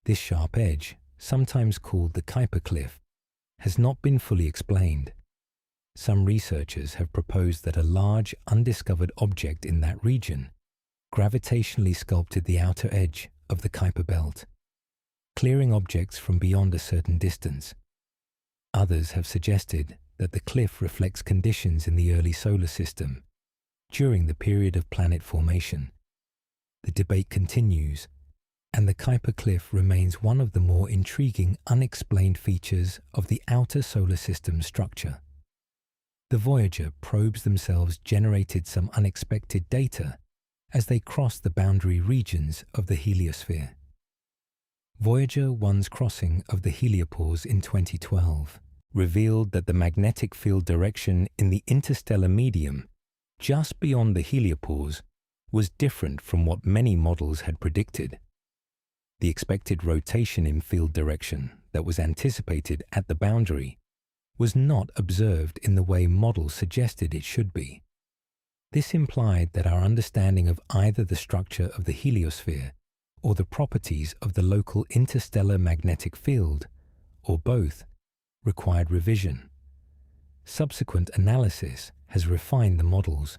This sharp edge, sometimes called the Kuiper Cliff, has not been fully explained. Some researchers have proposed that a large undiscovered object in that region gravitationally sculpted the outer edge of the Kuiper Belt, clearing objects from beyond a certain distance. Others have suggested that the cliff reflects conditions in the early solar system during the period of planet formation. The debate continues, and the Kuiper Cliff remains one of the more intriguing unexplained features of the outer solar system structure. The Voyager probes themselves generated some unexpected data as they crossed the boundary regions of the Heliosphere. Voyager 1's crossing of the heliopause in 2012 revealed that the magnetic field direction in the interstellar medium just beyond the heliopause was different from what many models had predicted. The expected rotation in field direction that was anticipated at the boundary was not observed in the way models suggested it should be. This implied that our understanding of either the structure of the heliosphere or the properties of the local interstellar magnetic field, or both, required revision. Subsequent analysis has refined the models,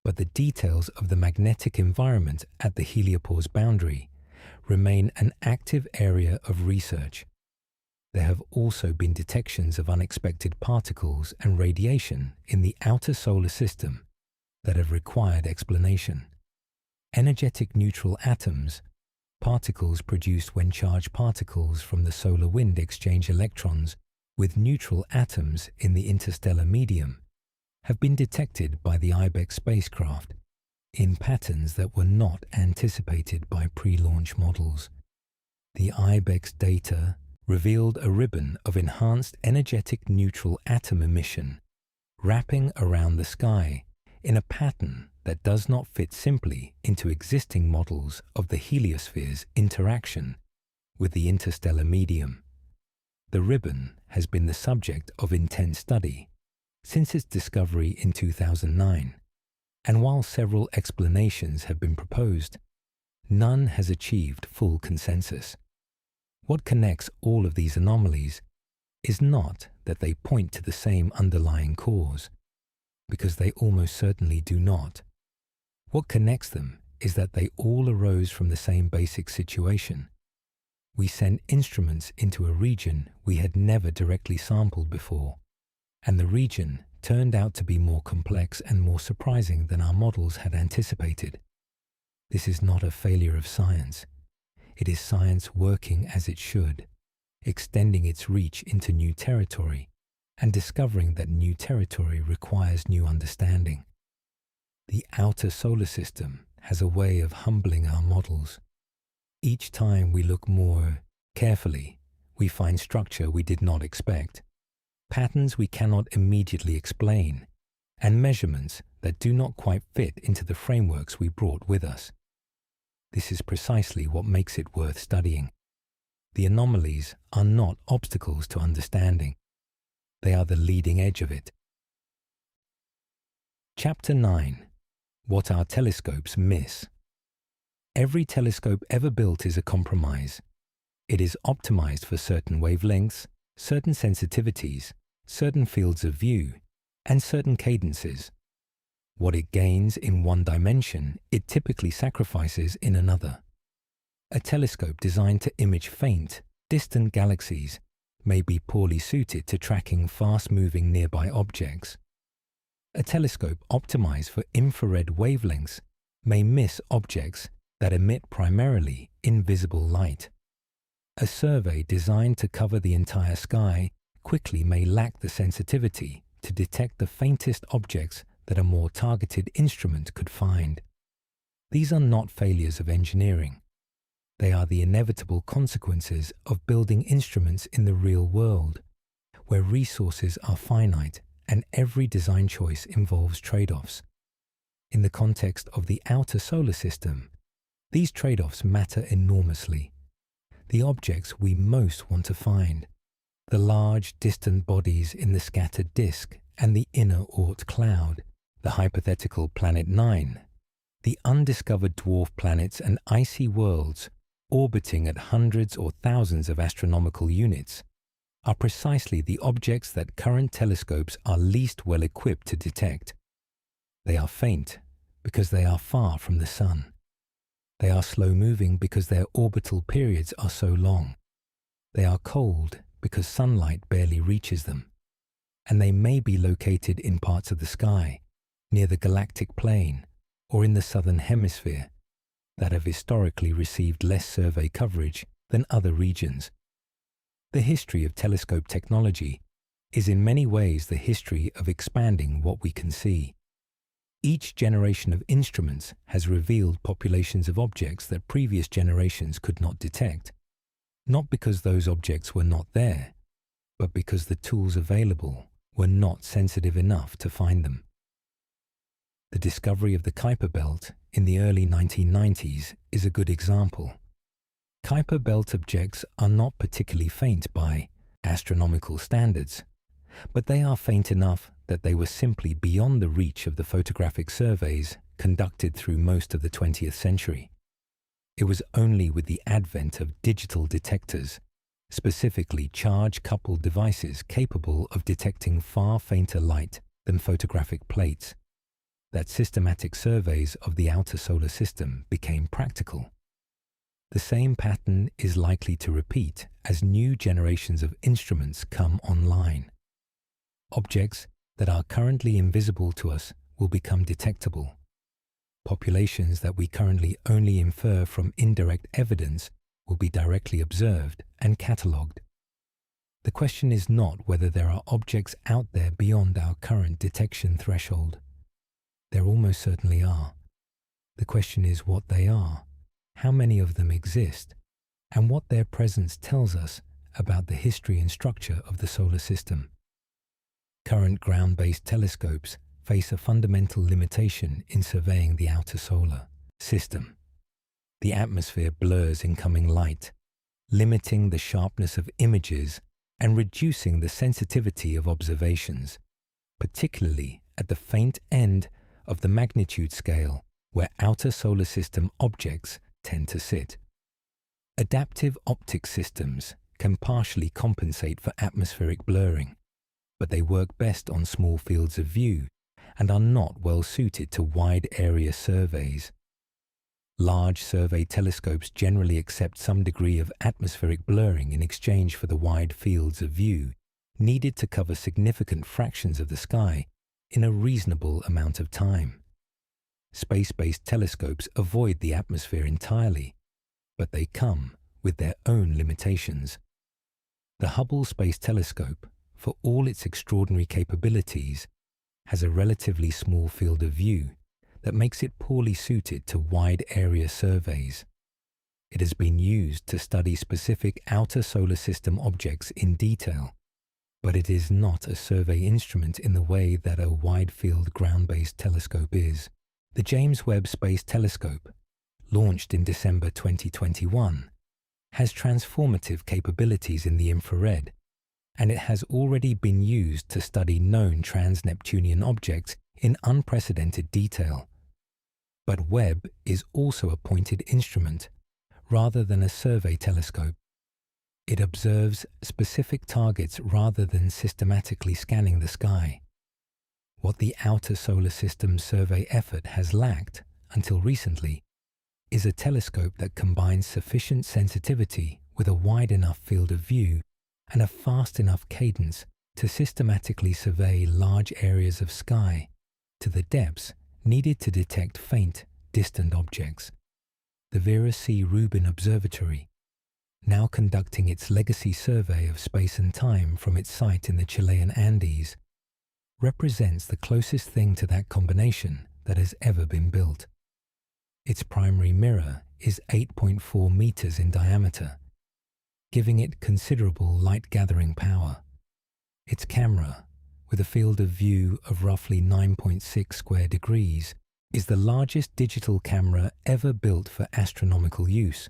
but the details of the magnetic environment at the heliopause boundary remain an active area of research. There have also been detections of unexpected particles and radiation in the outer solar system that have required explanation. Energetic neutral atoms, particles produced when charged particles from the solar wind exchange electrons with neutral atoms in the interstellar medium, have been detected by the IBEX spacecraft in patterns that were not anticipated by pre-launch models. The IBEX data revealed a ribbon of enhanced energetic neutral atom emission wrapping around the sky in a pattern that does not fit simply into existing models of the heliosphere's interaction with the interstellar medium. The ribbon has been the subject of intense study since its discovery in 2009, and while several explanations have been proposed, none has achieved full consensus. What connects all of these anomalies is not that they point to the same underlying cause, because they almost certainly do not. What connects them is that they all arose from the same basic situation. We sent instruments into a region we had never directly sampled before, and the region turned out to be more complex and more surprising than our models had anticipated. This is not a failure of science. It is science working as it should, extending its reach into new territory and discovering that new territory requires new understanding. The outer solar system has a way of humbling our models. Each time we look more carefully, we find structure we did not expect, patterns we cannot immediately explain, and measurements that do not quite fit into the frameworks we brought with us. This is precisely what makes it worth studying. The anomalies are not obstacles to understanding. They are the leading edge of it. Chapter 9. What our telescopes miss. Every telescope ever built is a compromise. It is optimized for certain wavelengths, certain sensitivities, certain fields of view, and certain cadences. What it gains in one dimension, it typically sacrifices in another. A telescope designed to image faint, distant galaxies may be poorly suited to tracking fast-moving nearby objects. A telescope optimized for infrared wavelengths may miss objects that emit primarily invisible light. A survey designed to cover the entire sky quickly may lack the sensitivity to detect the faintest objects that a more targeted instrument could find. These are not failures of engineering. They are the inevitable consequences of building instruments in the real world, where resources are finite and every design choice involves trade-offs. In the context of the outer solar system, these trade-offs matter enormously. The objects we most want to find, the large distant bodies in the scattered disk and the inner Oort Cloud, the hypothetical Planet 9, the undiscovered dwarf planets and icy worlds orbiting at hundreds or thousands of astronomical units, are precisely the objects that current telescopes are least well equipped to detect. They are faint because they are far from the Sun. They are slow-moving because their orbital periods are so long. They are cold because sunlight barely reaches them. And they may be located in parts of the sky, near the galactic plane, or in the southern hemisphere, that have historically received less survey coverage than other regions. The history of telescope technology is in many ways the history of expanding what we can see. Each generation of instruments has revealed populations of objects that previous generations could not detect, not because those objects were not there, but because the tools available were not sensitive enough to find them. The discovery of the Kuiper Belt in the early 1990s is a good example. Kuiper Belt objects are not particularly faint by astronomical standards, but they are faint enough that they were simply beyond the reach of the photographic surveys conducted through most of the 20th century. It was only with the advent of digital detectors, specifically charge-coupled devices capable of detecting far fainter light than photographic plates, that systematic surveys of the outer solar system became practical. The same pattern is likely to repeat as new generations of instruments come online. Objects that are currently invisible to us will become detectable. Populations that we currently only infer from indirect evidence will be directly observed and catalogued. The question is not whether there are objects out there beyond our current detection threshold. There almost certainly are. The question is what they are, how many of them exist, and what their presence tells us about the history and structure of the solar system. Current ground-based telescopes face a fundamental limitation in surveying the outer solar system. The atmosphere blurs incoming light, limiting the sharpness of images and reducing the sensitivity of observations, particularly at the faint end of the magnitude scale where outer solar system objects tend to sit. Adaptive optics systems can partially compensate for atmospheric blurring, but they work best on small fields of view and are not well suited to wide area surveys. Large survey telescopes generally accept some degree of atmospheric blurring in exchange for the wide fields of view needed to cover significant fractions of the sky in a reasonable amount of time. Space-based telescopes avoid the atmosphere entirely, but they come with their own limitations. The Hubble Space Telescope, for all its extraordinary capabilities, has a relatively small field of view that makes it poorly suited to wide area surveys. It has been used to study specific outer solar system objects in detail, but it is not a survey instrument in the way that a wide-field ground-based telescope is. The James Webb Space Telescope, launched in December 2021, has transformative capabilities in the infrared, and it has already been used to study known trans-Neptunian objects in unprecedented detail. But Webb is also a pointed instrument, rather than a survey telescope. It observes specific targets rather than systematically scanning the sky. What the outer solar system survey effort has lacked, until recently, is a telescope that combines sufficient sensitivity with a wide enough field of view and a fast enough cadence to systematically survey large areas of sky to the depths needed to detect faint, distant objects. The Vera C. Rubin Observatory, now conducting its legacy survey of space and time from its site in the Chilean Andes, represents the closest thing to that combination that has ever been built. Its primary mirror is 8.4 meters in diameter, giving it considerable light-gathering power. Its camera, with a field of view of roughly 9.6 square degrees, is the largest digital camera ever built for astronomical use,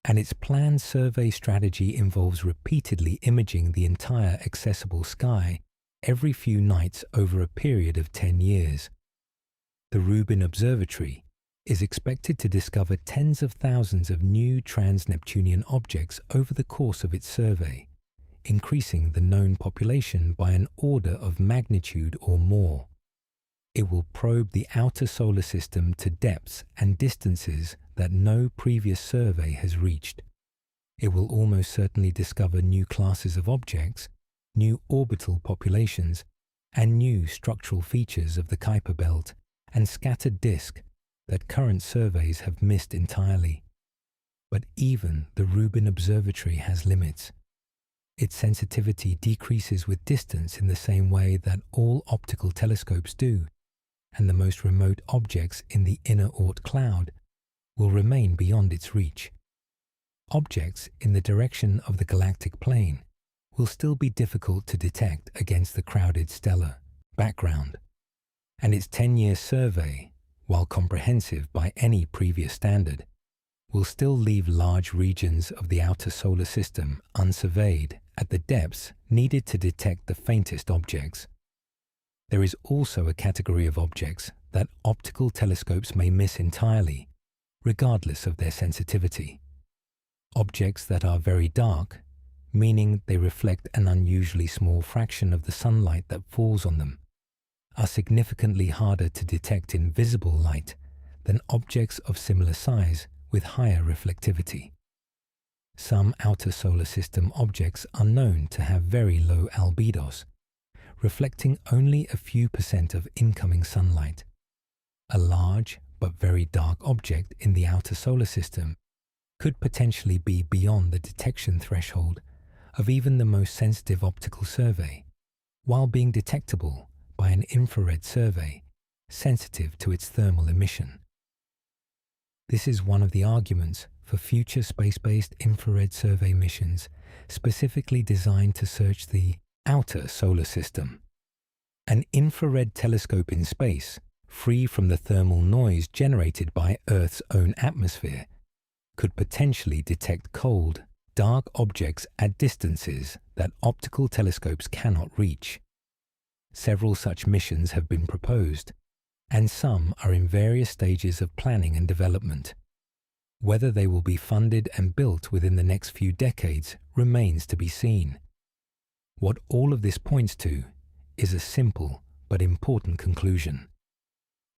and its planned survey strategy involves repeatedly imaging the entire accessible sky every few nights over a period of 10 years. The Rubin Observatory is expected to discover tens of thousands of new trans-Neptunian objects over the course of its survey, increasing the known population by an order of magnitude or more. It will probe the outer solar system to depths and distances that no previous survey has reached. It will almost certainly discover new classes of objects, new orbital populations, and new structural features of the Kuiper belt and scattered disk that current surveys have missed entirely. But even the Rubin Observatory has limits. Its sensitivity decreases with distance in the same way that all optical telescopes do, and the most remote objects in the inner Oort cloud will remain beyond its reach. Objects in the direction of the galactic plane will still be difficult to detect against the crowded stellar background, and its 10-year survey, while comprehensive by any previous standard, will still leave large regions of the outer solar system unsurveyed at the depths needed to detect the faintest objects. There is also a category of objects that optical telescopes may miss entirely, regardless of their sensitivity. Objects that are very dark, meaning they reflect an unusually small fraction of the sunlight that falls on them, are significantly harder to detect in visible light than objects of similar size with higher reflectivity. Some outer solar system objects are known to have very low albedos, reflecting only a few % of incoming sunlight. A large but very dark object in the outer solar system could potentially be beyond the detection threshold of even the most sensitive optical survey, while being detectable by an infrared survey sensitive to its thermal emission. This is one of the arguments for future space-based infrared survey missions specifically designed to search the outer solar system. An infrared telescope in space, free from the thermal noise generated by Earth's own atmosphere, could potentially detect cold, dark objects at distances that optical telescopes cannot reach. Several such missions have been proposed, and some are in various stages of planning and development. Whether they will be funded and built within the next few decades remains to be seen. What all of this points to is a simple but important conclusion.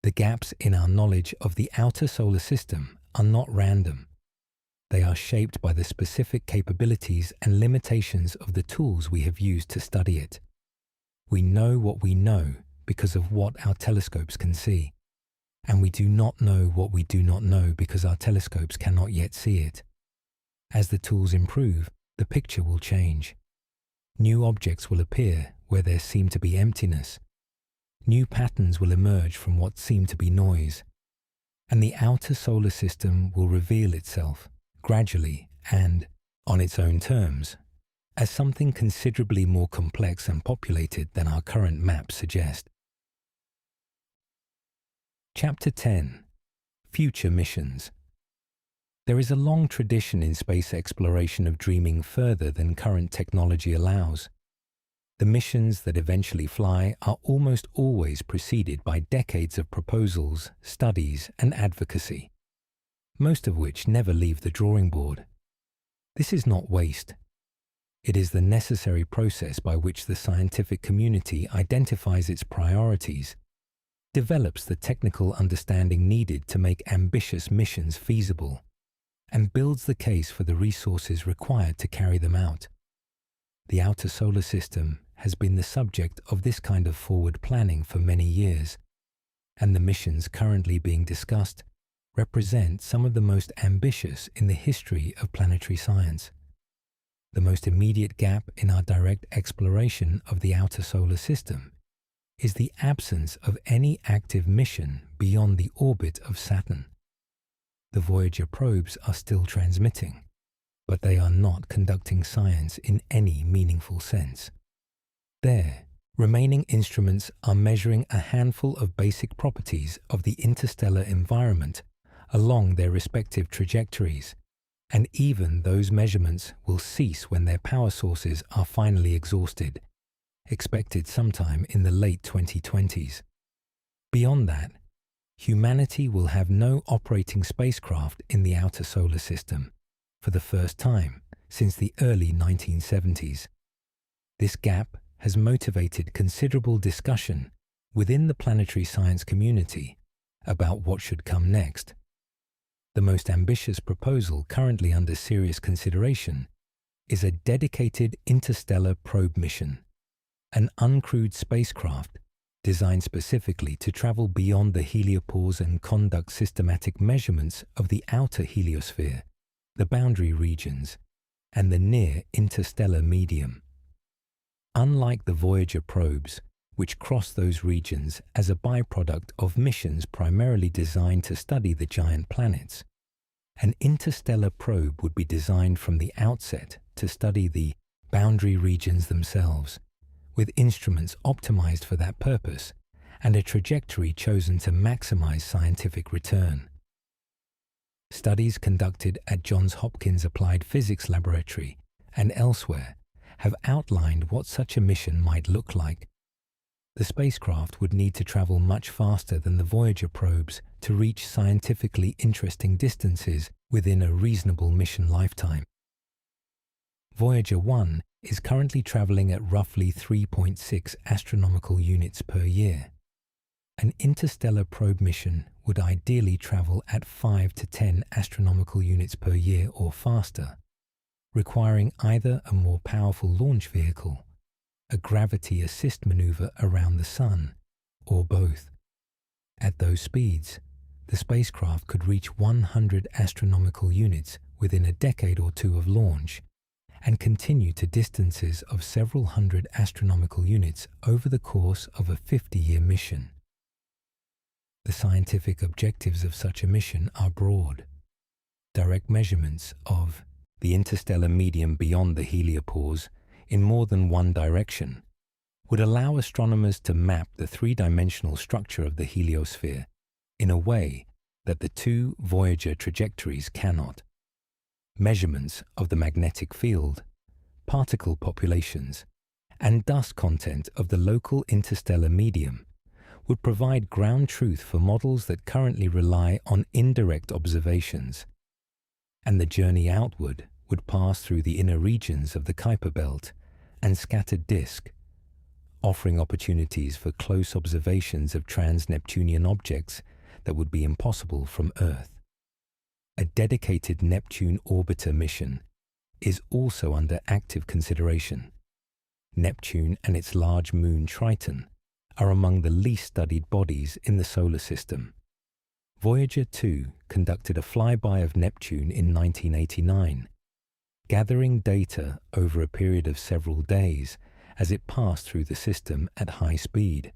The gaps in our knowledge of the outer solar system are not random. They are shaped by the specific capabilities and limitations of the tools we have used to study it. We know what we know because of what our telescopes can see, and we do not know what we do not know because our telescopes cannot yet see it. As the tools improve, the picture will change. New objects will appear where there seemed to be emptiness. New patterns will emerge from what seemed to be noise, and the outer solar system will reveal itself gradually and, on its own terms, as something considerably more complex and populated than our current maps suggest. Chapter 10. Future Missions. There is a long tradition in space exploration of dreaming further than current technology allows. The missions that eventually fly are almost always preceded by decades of proposals, studies, and advocacy, most of which never leave the drawing board. This is not waste. It is the necessary process by which the scientific community identifies its priorities, develops the technical understanding needed to make ambitious missions feasible, and builds the case for the resources required to carry them out. The outer solar system has been the subject of this kind of forward planning for many years, and the missions currently being discussed represent some of the most ambitious in the history of planetary science. The most immediate gap in our direct exploration of the outer solar system is the absence of any active mission beyond the orbit of Saturn. The Voyager probes are still transmitting, but they are not conducting science in any meaningful sense. Their remaining instruments are measuring a handful of basic properties of the interstellar environment along their respective trajectories, and even those measurements will cease when their power sources are finally exhausted, expected sometime in the late 2020s. Beyond that, humanity will have no operating spacecraft in the outer solar system for the first time since the early 1970s. This gap has motivated considerable discussion within the planetary science community about what should come next. The most ambitious proposal currently under serious consideration is a dedicated interstellar probe mission, an uncrewed spacecraft designed specifically to travel beyond the heliopause and conduct systematic measurements of the outer heliosphere, the boundary regions, and the near interstellar medium. Unlike the Voyager probes, which cross those regions as a byproduct of missions primarily designed to study the giant planets, an interstellar probe would be designed from the outset to study the boundary regions themselves, with instruments optimized for that purpose and a trajectory chosen to maximize scientific return. Studies conducted at Johns Hopkins Applied Physics Laboratory and elsewhere have outlined what such a mission might look like. The spacecraft would need to travel much faster than the Voyager probes to reach scientifically interesting distances within a reasonable mission lifetime. Voyager 1 is currently traveling at roughly 3.6 astronomical units per year. An interstellar probe mission would ideally travel at 5 to 10 astronomical units per year or faster, requiring either a more powerful launch vehicle, a gravity assist maneuver around the Sun, or both. At those speeds, the spacecraft could reach 100 astronomical units within a decade or two of launch and continue to distances of several hundred astronomical units over the course of a 50-year mission. The scientific objectives of such a mission are broad. Direct measurements of the interstellar medium beyond the heliopause in more than one direction would allow astronomers to map the three-dimensional structure of the heliosphere in a way that the two Voyager trajectories cannot. Measurements of the magnetic field, particle populations, and dust content of the local interstellar medium would provide ground truth for models that currently rely on indirect observations, and the journey outward would pass through the inner regions of the Kuiper belt and scattered disk, offering opportunities for close observations of trans-Neptunian objects that would be impossible from Earth. A dedicated Neptune orbiter mission is also under active consideration. Neptune and its large moon Triton are among the least studied bodies in the solar system. Voyager 2 conducted a flyby of Neptune in 1989, gathering data over a period of several days as it passed through the system at high speed.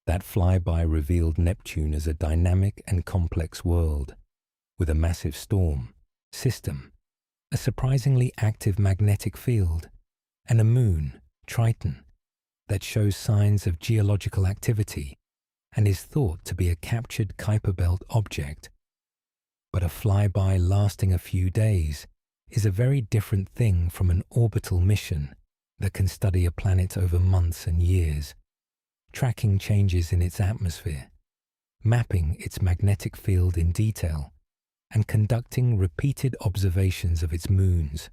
That flyby revealed Neptune as a dynamic and complex world, with a massive storm, system, a surprisingly active magnetic field, and a moon, Triton, that shows signs of geological activity and is thought to be a captured Kuiper belt object. But a flyby lasting a few days is a very different thing from an orbital mission that can study a planet over months and years, tracking changes in its atmosphere, mapping its magnetic field in detail, and conducting repeated observations of its moons.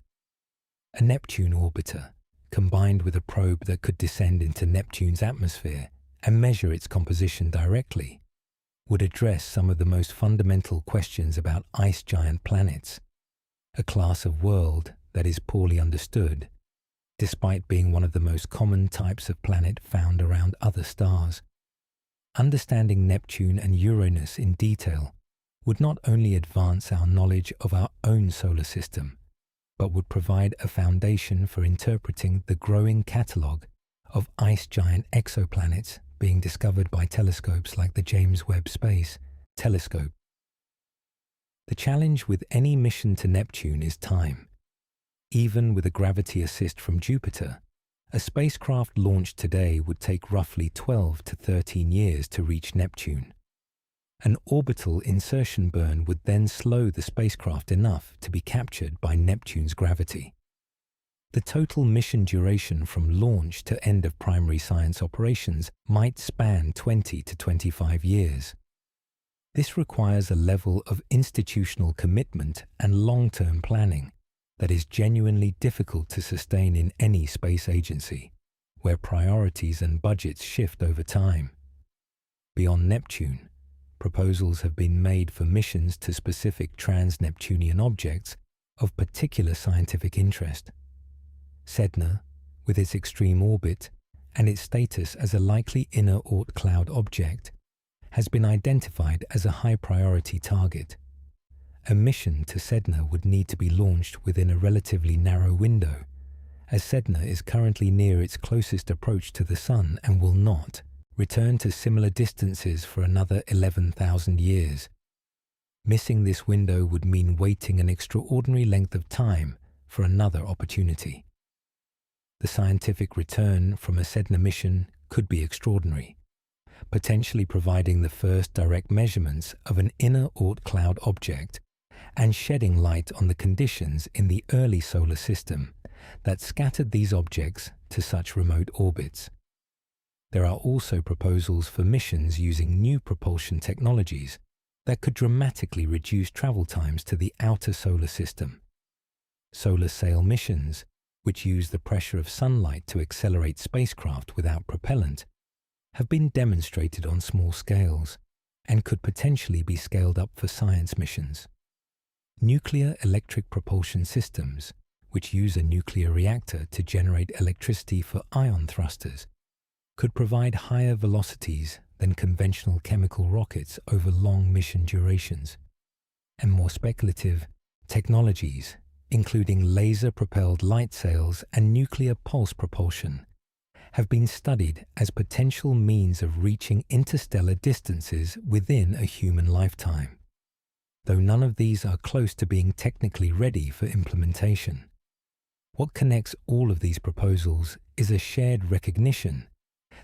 A Neptune orbiter, combined with a probe that could descend into Neptune's atmosphere and measure its composition directly, would address some of the most fundamental questions about ice giant planets, a class of world that is poorly understood, despite being one of the most common types of planet found around other stars. Understanding Neptune and Uranus in detail would not only advance our knowledge of our own solar system, but would provide a foundation for interpreting the growing catalogue of ice giant exoplanets being discovered by telescopes like the James Webb Space Telescope. The challenge with any mission to Neptune is time. Even with a gravity assist from Jupiter, a spacecraft launched today would take roughly 12 to 13 years to reach Neptune. An orbital insertion burn would then slow the spacecraft enough to be captured by Neptune's gravity. The total mission duration from launch to end of primary science operations might span 20 to 25 years. This requires a level of institutional commitment and long-term planning that is genuinely difficult to sustain in any space agency, where priorities and budgets shift over time. Beyond Neptune, proposals have been made for missions to specific trans-Neptunian objects of particular scientific interest. Sedna, with its extreme orbit and its status as a likely inner Oort Cloud object, has been identified as a high-priority target. A mission to Sedna would need to be launched within a relatively narrow window, as Sedna is currently near its closest approach to the Sun and will not return to similar distances for another 11,000 years. Missing this window would mean waiting an extraordinary length of time for another opportunity. The scientific return from a Sedna mission could be extraordinary, potentially providing the first direct measurements of an inner Oort Cloud object and shedding light on the conditions in the early solar system that scattered these objects to such remote orbits. There are also proposals for missions using new propulsion technologies that could dramatically reduce travel times to the outer solar system. Solar sail missions, which use the pressure of sunlight to accelerate spacecraft without propellant, have been demonstrated on small scales and could potentially be scaled up for science missions. Nuclear electric propulsion systems, which use a nuclear reactor to generate electricity for ion thrusters, could provide higher velocities than conventional chemical rockets over long mission durations. And more speculative technologies, including laser-propelled light sails and nuclear pulse propulsion, have been studied as potential means of reaching interstellar distances within a human lifetime, though none of these are close to being technically ready for implementation. What connects all of these proposals is a shared recognition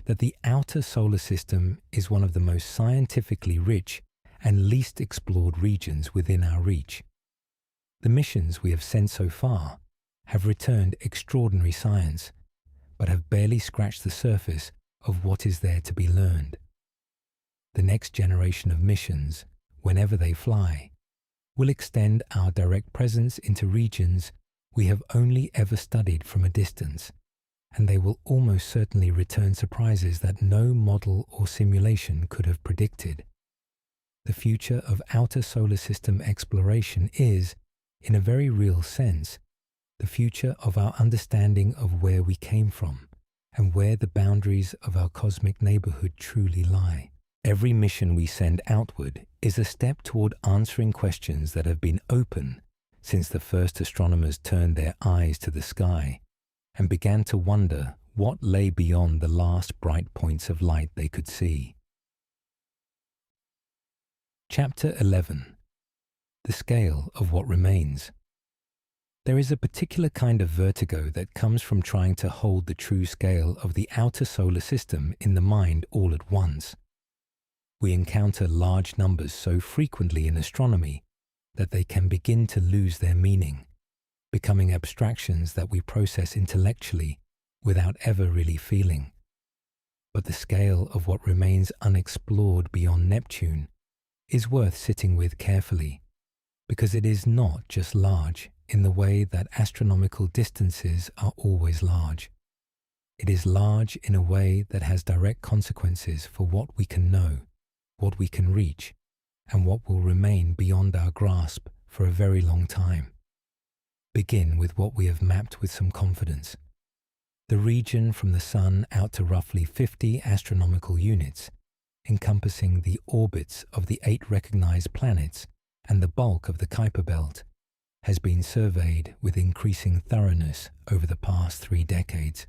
that the outer solar system is one of the most scientifically rich and least explored regions within our reach. The missions we have sent so far have returned extraordinary science, but have barely scratched the surface of what is there to be learned. The next generation of missions, whenever they fly, will extend our direct presence into regions we have only ever studied from a distance, and they will almost certainly return surprises that no model or simulation could have predicted. The future of outer solar system exploration is, in a very real sense, the future of our understanding of where we came from and where the boundaries of our cosmic neighborhood truly lie. Every mission we send outward is a step toward answering questions that have been open since the first astronomers turned their eyes to the sky and began to wonder what lay beyond the last bright points of light they could see. Chapter 11. The Scale of What Remains. There is a particular kind of vertigo that comes from trying to hold the true scale of the outer solar system in the mind all at once. We encounter large numbers so frequently in astronomy that they can begin to lose their meaning, becoming abstractions that we process intellectually without ever really feeling. But the scale of what remains unexplored beyond Neptune is worth sitting with carefully, because it is not just large in the way that astronomical distances are always large. It is large in a way that has direct consequences for what we can know, what we can reach, and what will remain beyond our grasp for a very long time. Begin with what we have mapped with some confidence. The region from the Sun out to roughly 50 astronomical units, encompassing the orbits of the 8 recognized planets and the bulk of the Kuiper Belt, has been surveyed with increasing thoroughness over the past 3 decades.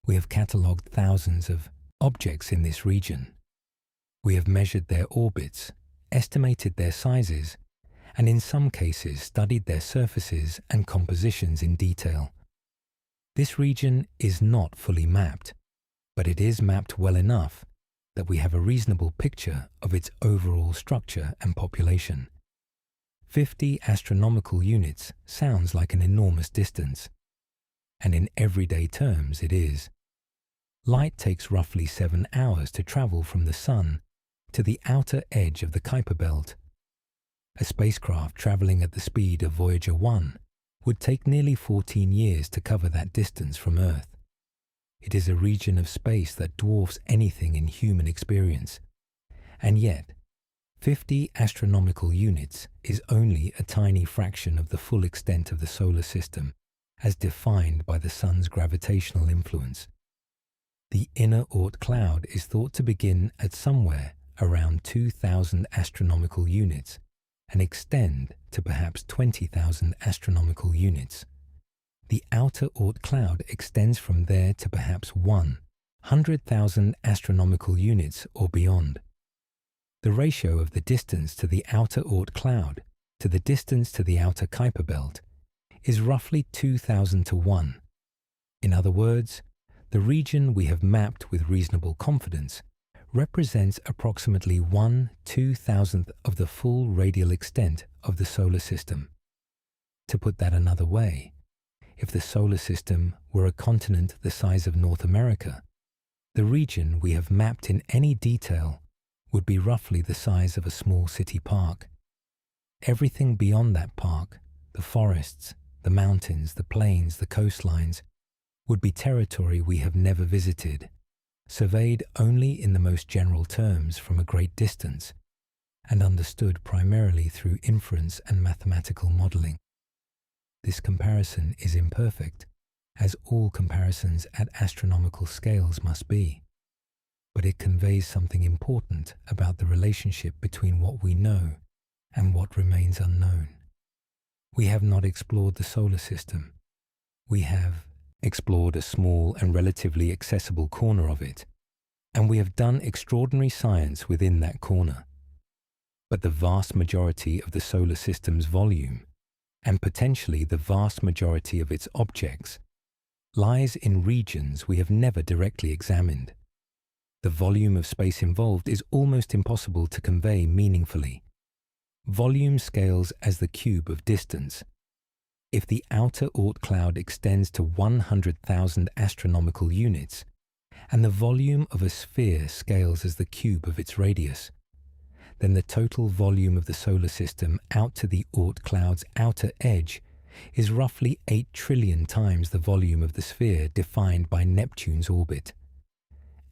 We have catalogued thousands of objects in this region. We have measured their orbits, estimated their sizes, and in some cases studied their surfaces and compositions in detail. This region is not fully mapped, but it is mapped well enough that we have a reasonable picture of its overall structure and population. 50 astronomical units sounds like an enormous distance, and in everyday terms it is. Light takes roughly 7 hours to travel from the Sun to the outer edge of the Kuiper Belt. A spacecraft traveling at the speed of Voyager 1 would take nearly 14 years to cover that distance from Earth. It is a region of space that dwarfs anything in human experience, and yet 50 astronomical units is only a tiny fraction of the full extent of the solar system as defined by the Sun's gravitational influence. The inner Oort cloud is thought to begin at somewhere around 2,000 astronomical units and extend to perhaps 20,000 astronomical units. The outer Oort cloud extends from there to perhaps 100,000 astronomical units or beyond. The ratio of the distance to the outer Oort cloud to the distance to the outer Kuiper Belt is roughly 2,000 to 1. In other words, the region we have mapped with reasonable confidence represents approximately 1/2000th of the full radial extent of the solar system. To put that another way, if the solar system were a continent the size of North America, the region we have mapped in any detail would be roughly the size of a small city park. Everything beyond that park, the forests, the mountains, the plains, the coastlines, would be territory we have never visited, surveyed only in the most general terms from a great distance, and understood primarily through inference and mathematical modeling. This comparison is imperfect, as all comparisons at astronomical scales must be, but it conveys something important about the relationship between what we know and what remains unknown. We have not explored the solar system. We have explored a small and relatively accessible corner of it, and we have done extraordinary science within that corner. But the vast majority of the solar system's volume, and potentially the vast majority of its objects, lies in regions we have never directly examined. The volume of space involved is almost impossible to convey meaningfully. Volume scales as the cube of distance. If the outer Oort cloud extends to 100,000 astronomical units, and the volume of a sphere scales as the cube of its radius, then the total volume of the solar system out to the Oort cloud's outer edge is roughly 8 trillion times the volume of the sphere defined by Neptune's orbit.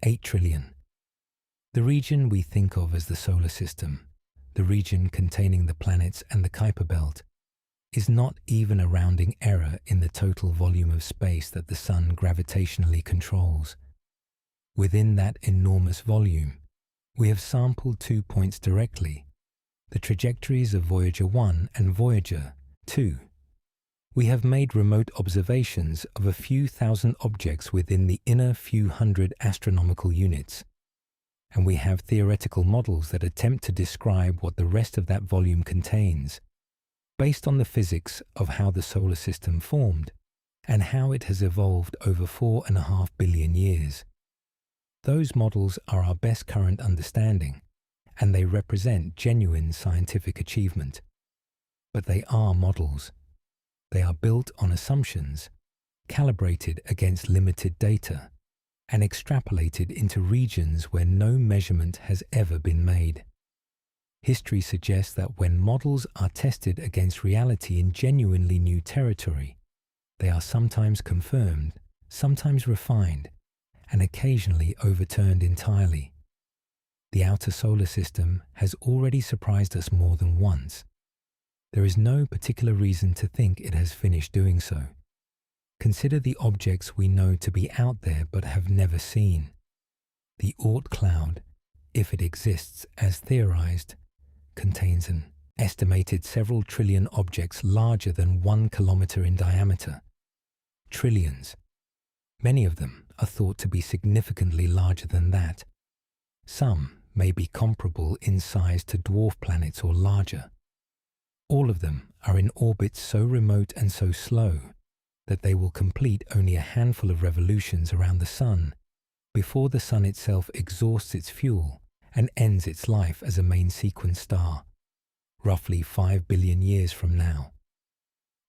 8 trillion. The region we think of as the solar system, the region containing the planets and the Kuiper Belt, is not even a rounding error in the total volume of space that the Sun gravitationally controls. Within that enormous volume, we have sampled 2 points directly, the trajectories of Voyager 1 and Voyager 2. We have made remote observations of a few thousand objects within the inner few hundred astronomical units, and we have theoretical models that attempt to describe what the rest of that volume contains, based on the physics of how the solar system formed and how it has evolved over 4.5 billion years. Those models are our best current understanding, and they represent genuine scientific achievement. But they are models. They are built on assumptions, calibrated against limited data, and extrapolated into regions where no measurement has ever been made. History suggests that when models are tested against reality in genuinely new territory, they are sometimes confirmed, sometimes refined, and occasionally overturned entirely. The outer solar system has already surprised us more than once. There is no particular reason to think it has finished doing so. Consider the objects we know to be out there but have never seen. The Oort Cloud, if it exists as theorized, contains an estimated several trillion objects larger than 1 kilometer in diameter. Trillions. Many of them are thought to be significantly larger than that. Some may be comparable in size to dwarf planets or larger. All of them are in orbits so remote and so slow that they will complete only a handful of revolutions around the Sun before the Sun itself exhausts its fuel and ends its life as a main sequence star, roughly 5 billion years from now.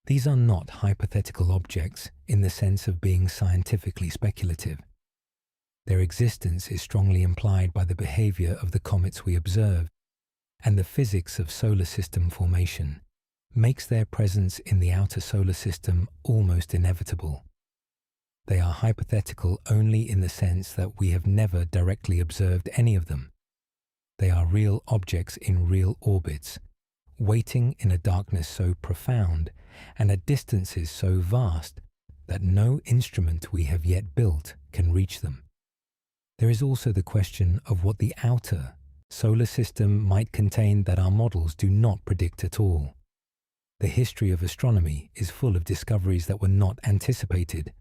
These are not hypothetical objects in the sense of being scientifically speculative. Their existence is strongly implied by the behavior of the comets we observe, and the physics of solar system formation makes their presence in the outer solar system almost inevitable. They are hypothetical only in the sense that we have never directly observed any of them. They are real objects in real orbits, waiting in a darkness so profound and at distances so vast that no instrument we have yet built can reach them. There is also the question of what the outer solar system might contain that our models do not predict at all. The history of astronomy is full of discoveries that were not anticipated,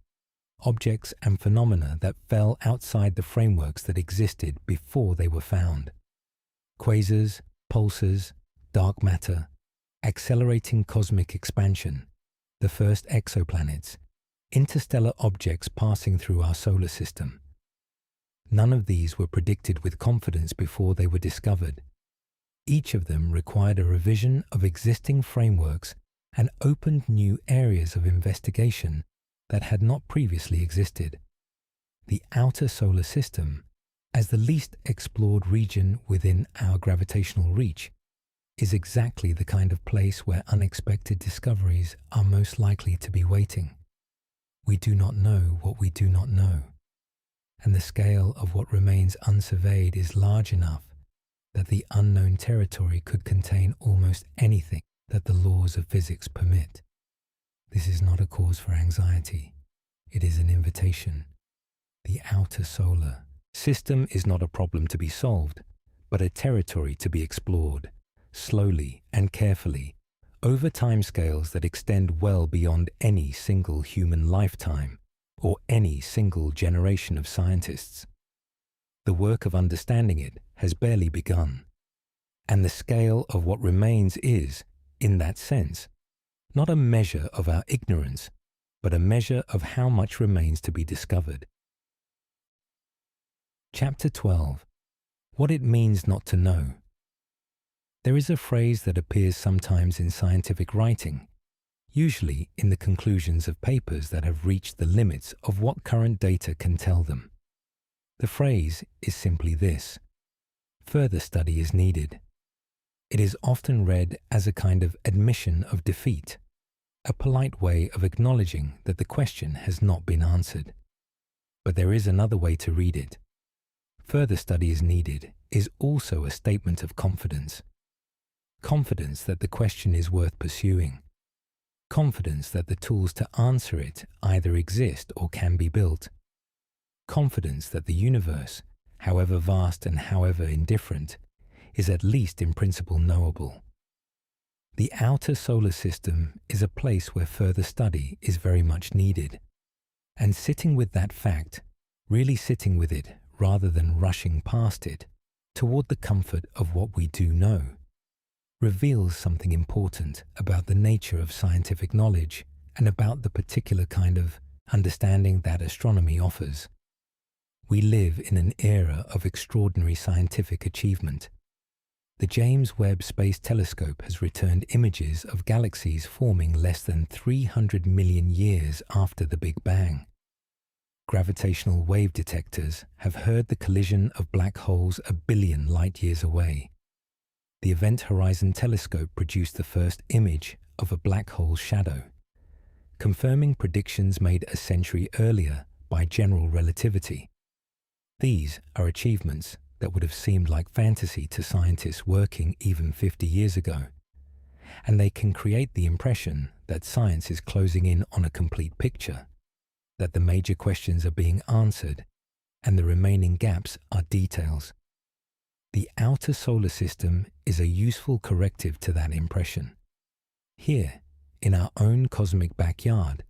objects and phenomena that fell outside the frameworks that existed before they were found. Quasars, pulsars, dark matter, accelerating cosmic expansion, the first exoplanets, interstellar objects passing through our solar system. None of these were predicted with confidence before they were discovered. Each of them required a revision of existing frameworks and opened new areas of investigation that had not previously existed. The outer solar system, as the least explored region within our gravitational reach, is exactly the kind of place where unexpected discoveries are most likely to be waiting. We do not know what we do not know, and the scale of what remains unsurveyed is large enough that the unknown territory could contain almost anything that the laws of physics permit. This is not a cause for anxiety. It is an invitation. The outer solar system is not a problem to be solved, but a territory to be explored, slowly and carefully, over timescales that extend well beyond any single human lifetime or any single generation of scientists. The work of understanding it has barely begun, and the scale of what remains is, in that sense, not a measure of our ignorance, but a measure of how much remains to be discovered. Chapter 12. What it means not to know. There is a phrase that appears sometimes in scientific writing, usually in the conclusions of papers that have reached the limits of what current data can tell them. The phrase is simply this: further study is needed. It is often read as a kind of admission of defeat, a polite way of acknowledging that the question has not been answered. But there is another way to read it. Further study is needed is also a statement of confidence. Confidence that the question is worth pursuing. Confidence that the tools to answer it either exist or can be built. Confidence that the universe, however vast and however indifferent, is at least in principle knowable. The outer solar system is a place where further study is very much needed, and sitting with that fact, really sitting with it rather than rushing past it toward the comfort of what we do know, reveals something important about the nature of scientific knowledge and about the particular kind of understanding that astronomy offers. We live in an era of extraordinary scientific achievement. the James Webb Space Telescope has returned images of galaxies forming less than 300 million years after the Big Bang. Gravitational wave detectors have heard the collision of black holes a billion light-years away. The Event Horizon Telescope produced the first image of a black hole's shadow, confirming predictions made a century earlier by general relativity. These are achievements that would have seemed like fantasy to scientists working even 50 years ago, and they can create the impression that science is closing in on a complete picture, that the major questions are being answered, and the remaining gaps are details. The outer solar system is a useful corrective to that impression. Here, in our own cosmic backyard,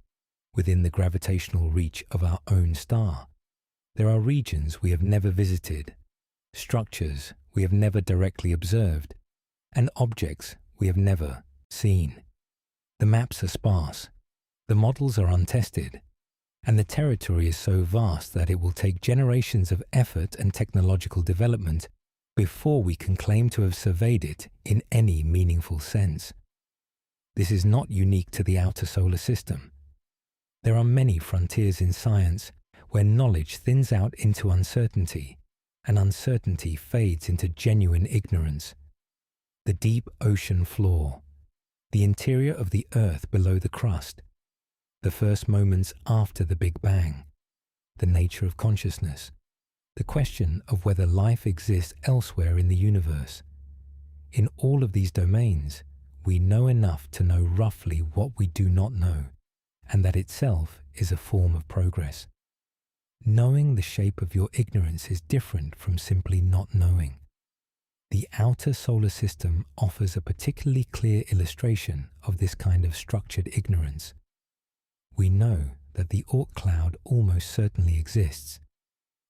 within the gravitational reach of our own star, there are regions we have never visited, structures we have never directly observed, and objects we have never seen. The maps are sparse, the models are untested, and the territory is so vast that it will take generations of effort and technological development before we can claim to have surveyed it in any meaningful sense. This is not unique to the outer solar system. There are many frontiers in science where knowledge thins out into uncertainty, and uncertainty fades into genuine ignorance. The deep ocean floor, the interior of the Earth below the crust, the first moments after the Big Bang, the nature of consciousness, the question of whether life exists elsewhere in the universe. In all of these domains, we know enough to know roughly what we do not know, and that itself is a form of progress. Knowing the shape of your ignorance is different from simply not knowing. The outer solar system offers a particularly clear illustration of this kind of structured ignorance. We know that the Oort Cloud almost certainly exists,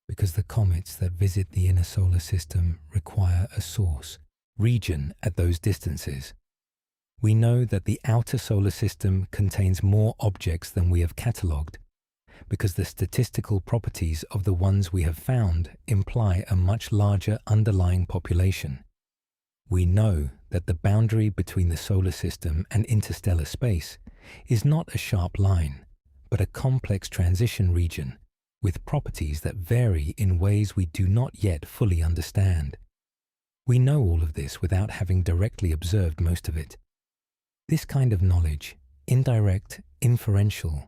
because the comets that visit the inner solar system require a source, region at those distances. We know that the outer solar system contains more objects than we have catalogued, because the statistical properties of the ones we have found imply a much larger underlying population. We know that the boundary between the solar system and interstellar space is not a sharp line, but a complex transition region with properties that vary in ways we do not yet fully understand. We know all of this without having directly observed most of it. This kind of knowledge, indirect, inferential,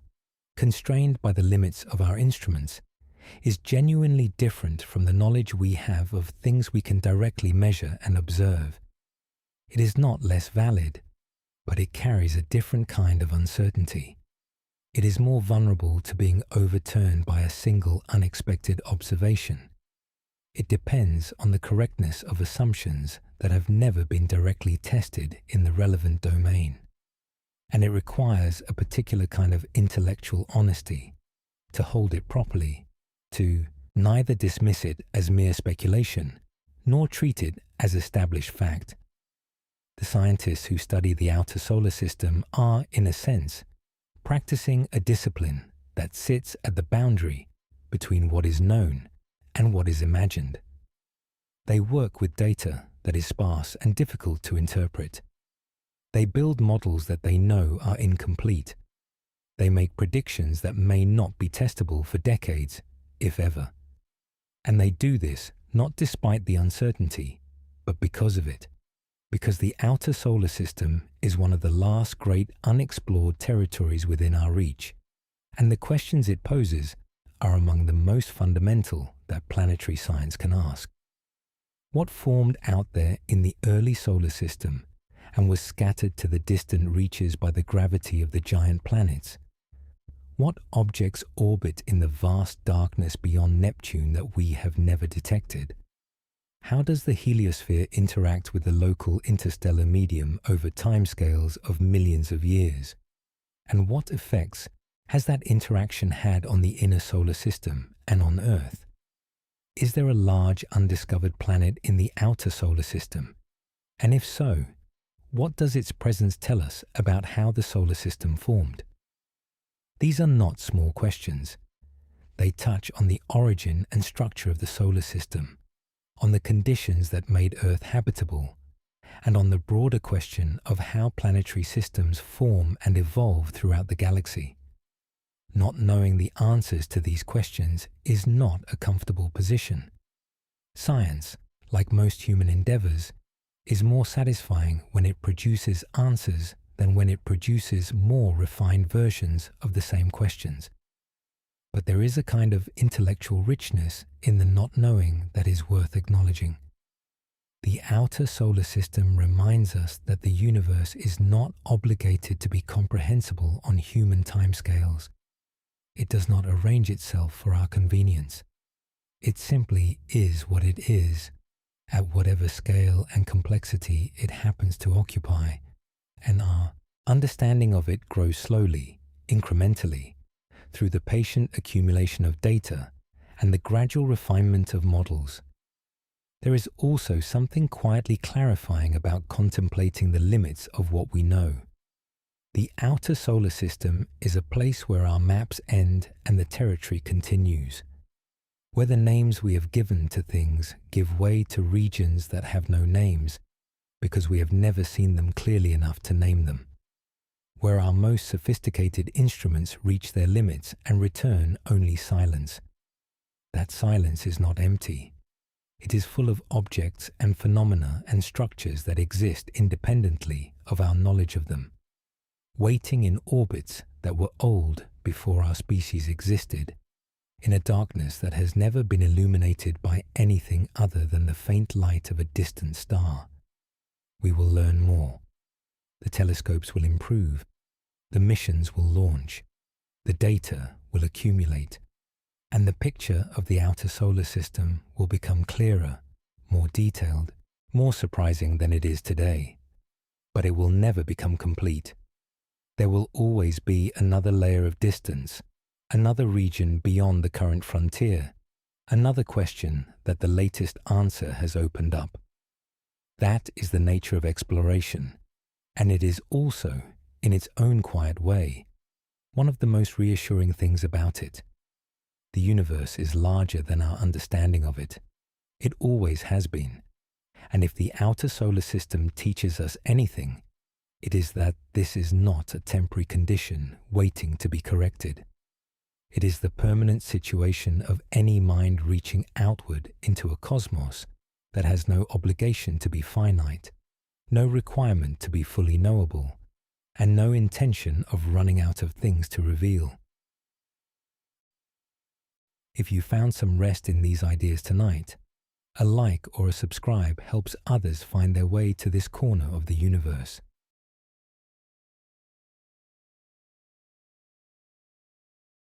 constrained by the limits of our instruments, is genuinely different from the knowledge we have of things we can directly measure and observe. It is not less valid, but it carries a different kind of uncertainty. It is more vulnerable to being overturned by a single unexpected observation. It depends on the correctness of assumptions that have never been directly tested in the relevant domain. And it requires a particular kind of intellectual honesty to hold it properly, to neither dismiss it as mere speculation, nor treat it as established fact. The scientists who study the outer solar system are, in a sense, practicing a discipline that sits at the boundary between what is known and what is imagined. They work with data that is sparse and difficult to interpret. They build models that they know are incomplete. They make predictions that may not be testable for decades, if ever. And they do this not despite the uncertainty, but because of it. Because the outer solar system is one of the last great unexplored territories within our reach, and the questions it poses are among the most fundamental that planetary science can ask. What formed out there in the early solar system and was scattered to the distant reaches by the gravity of the giant planets? What objects orbit in the vast darkness beyond Neptune that we have never detected? How does the Heliosphere interact with the local interstellar medium over timescales of millions of years? And what effects has that interaction had on the inner solar system and on Earth? Is there a large undiscovered planet in the outer solar system? And if so, what does its presence tell us about how the solar system formed? These are not small questions. They touch on the origin and structure of the solar system, on the conditions that made Earth habitable and on the broader question of how planetary systems form and evolve throughout the galaxy. Not knowing the answers to these questions is not a comfortable position. Science, like most human endeavors, is more satisfying when it produces answers than when it produces more refined versions of the same questions. But there is a kind of intellectual richness in the not knowing that is worth acknowledging. The outer solar system reminds us that the universe is not obligated to be comprehensible on human timescales. It does not arrange itself for our convenience. It simply is what it is, at whatever scale and complexity it happens to occupy, and our understanding of it grows slowly, incrementally, through the patient accumulation of data and the gradual refinement of models. There is also something quietly clarifying about contemplating the limits of what we know. The outer solar system is a place where our maps end and the territory continues, where the names we have given to things give way to regions that have no names because we have never seen them clearly enough to name them, where our most sophisticated instruments reach their limits and return only silence. That silence is not empty. It is full of objects and phenomena and structures that exist independently of our knowledge of them, waiting in orbits that were old before our species existed, in a darkness that has never been illuminated by anything other than the faint light of a distant star. We will learn more. The telescopes will improve. The missions will launch. The data will accumulate. And the picture of the outer solar system will become clearer, more detailed, more surprising than it is today. But it will never become complete. There will always be another layer of distance, another region beyond the current frontier, another question that the latest answer has opened up. That is the nature of exploration, and it is also, in its own quiet way, one of the most reassuring things about it. The universe is larger than our understanding of it. It always has been. And if the outer solar system teaches us anything, it is that this is not a temporary condition waiting to be corrected. It is the permanent situation of any mind reaching outward into a cosmos that has no obligation to be finite, no requirement to be fully knowable, and no intention of running out of things to reveal. If you found some rest in these ideas tonight, a like or a subscribe helps others find their way to this corner of the universe.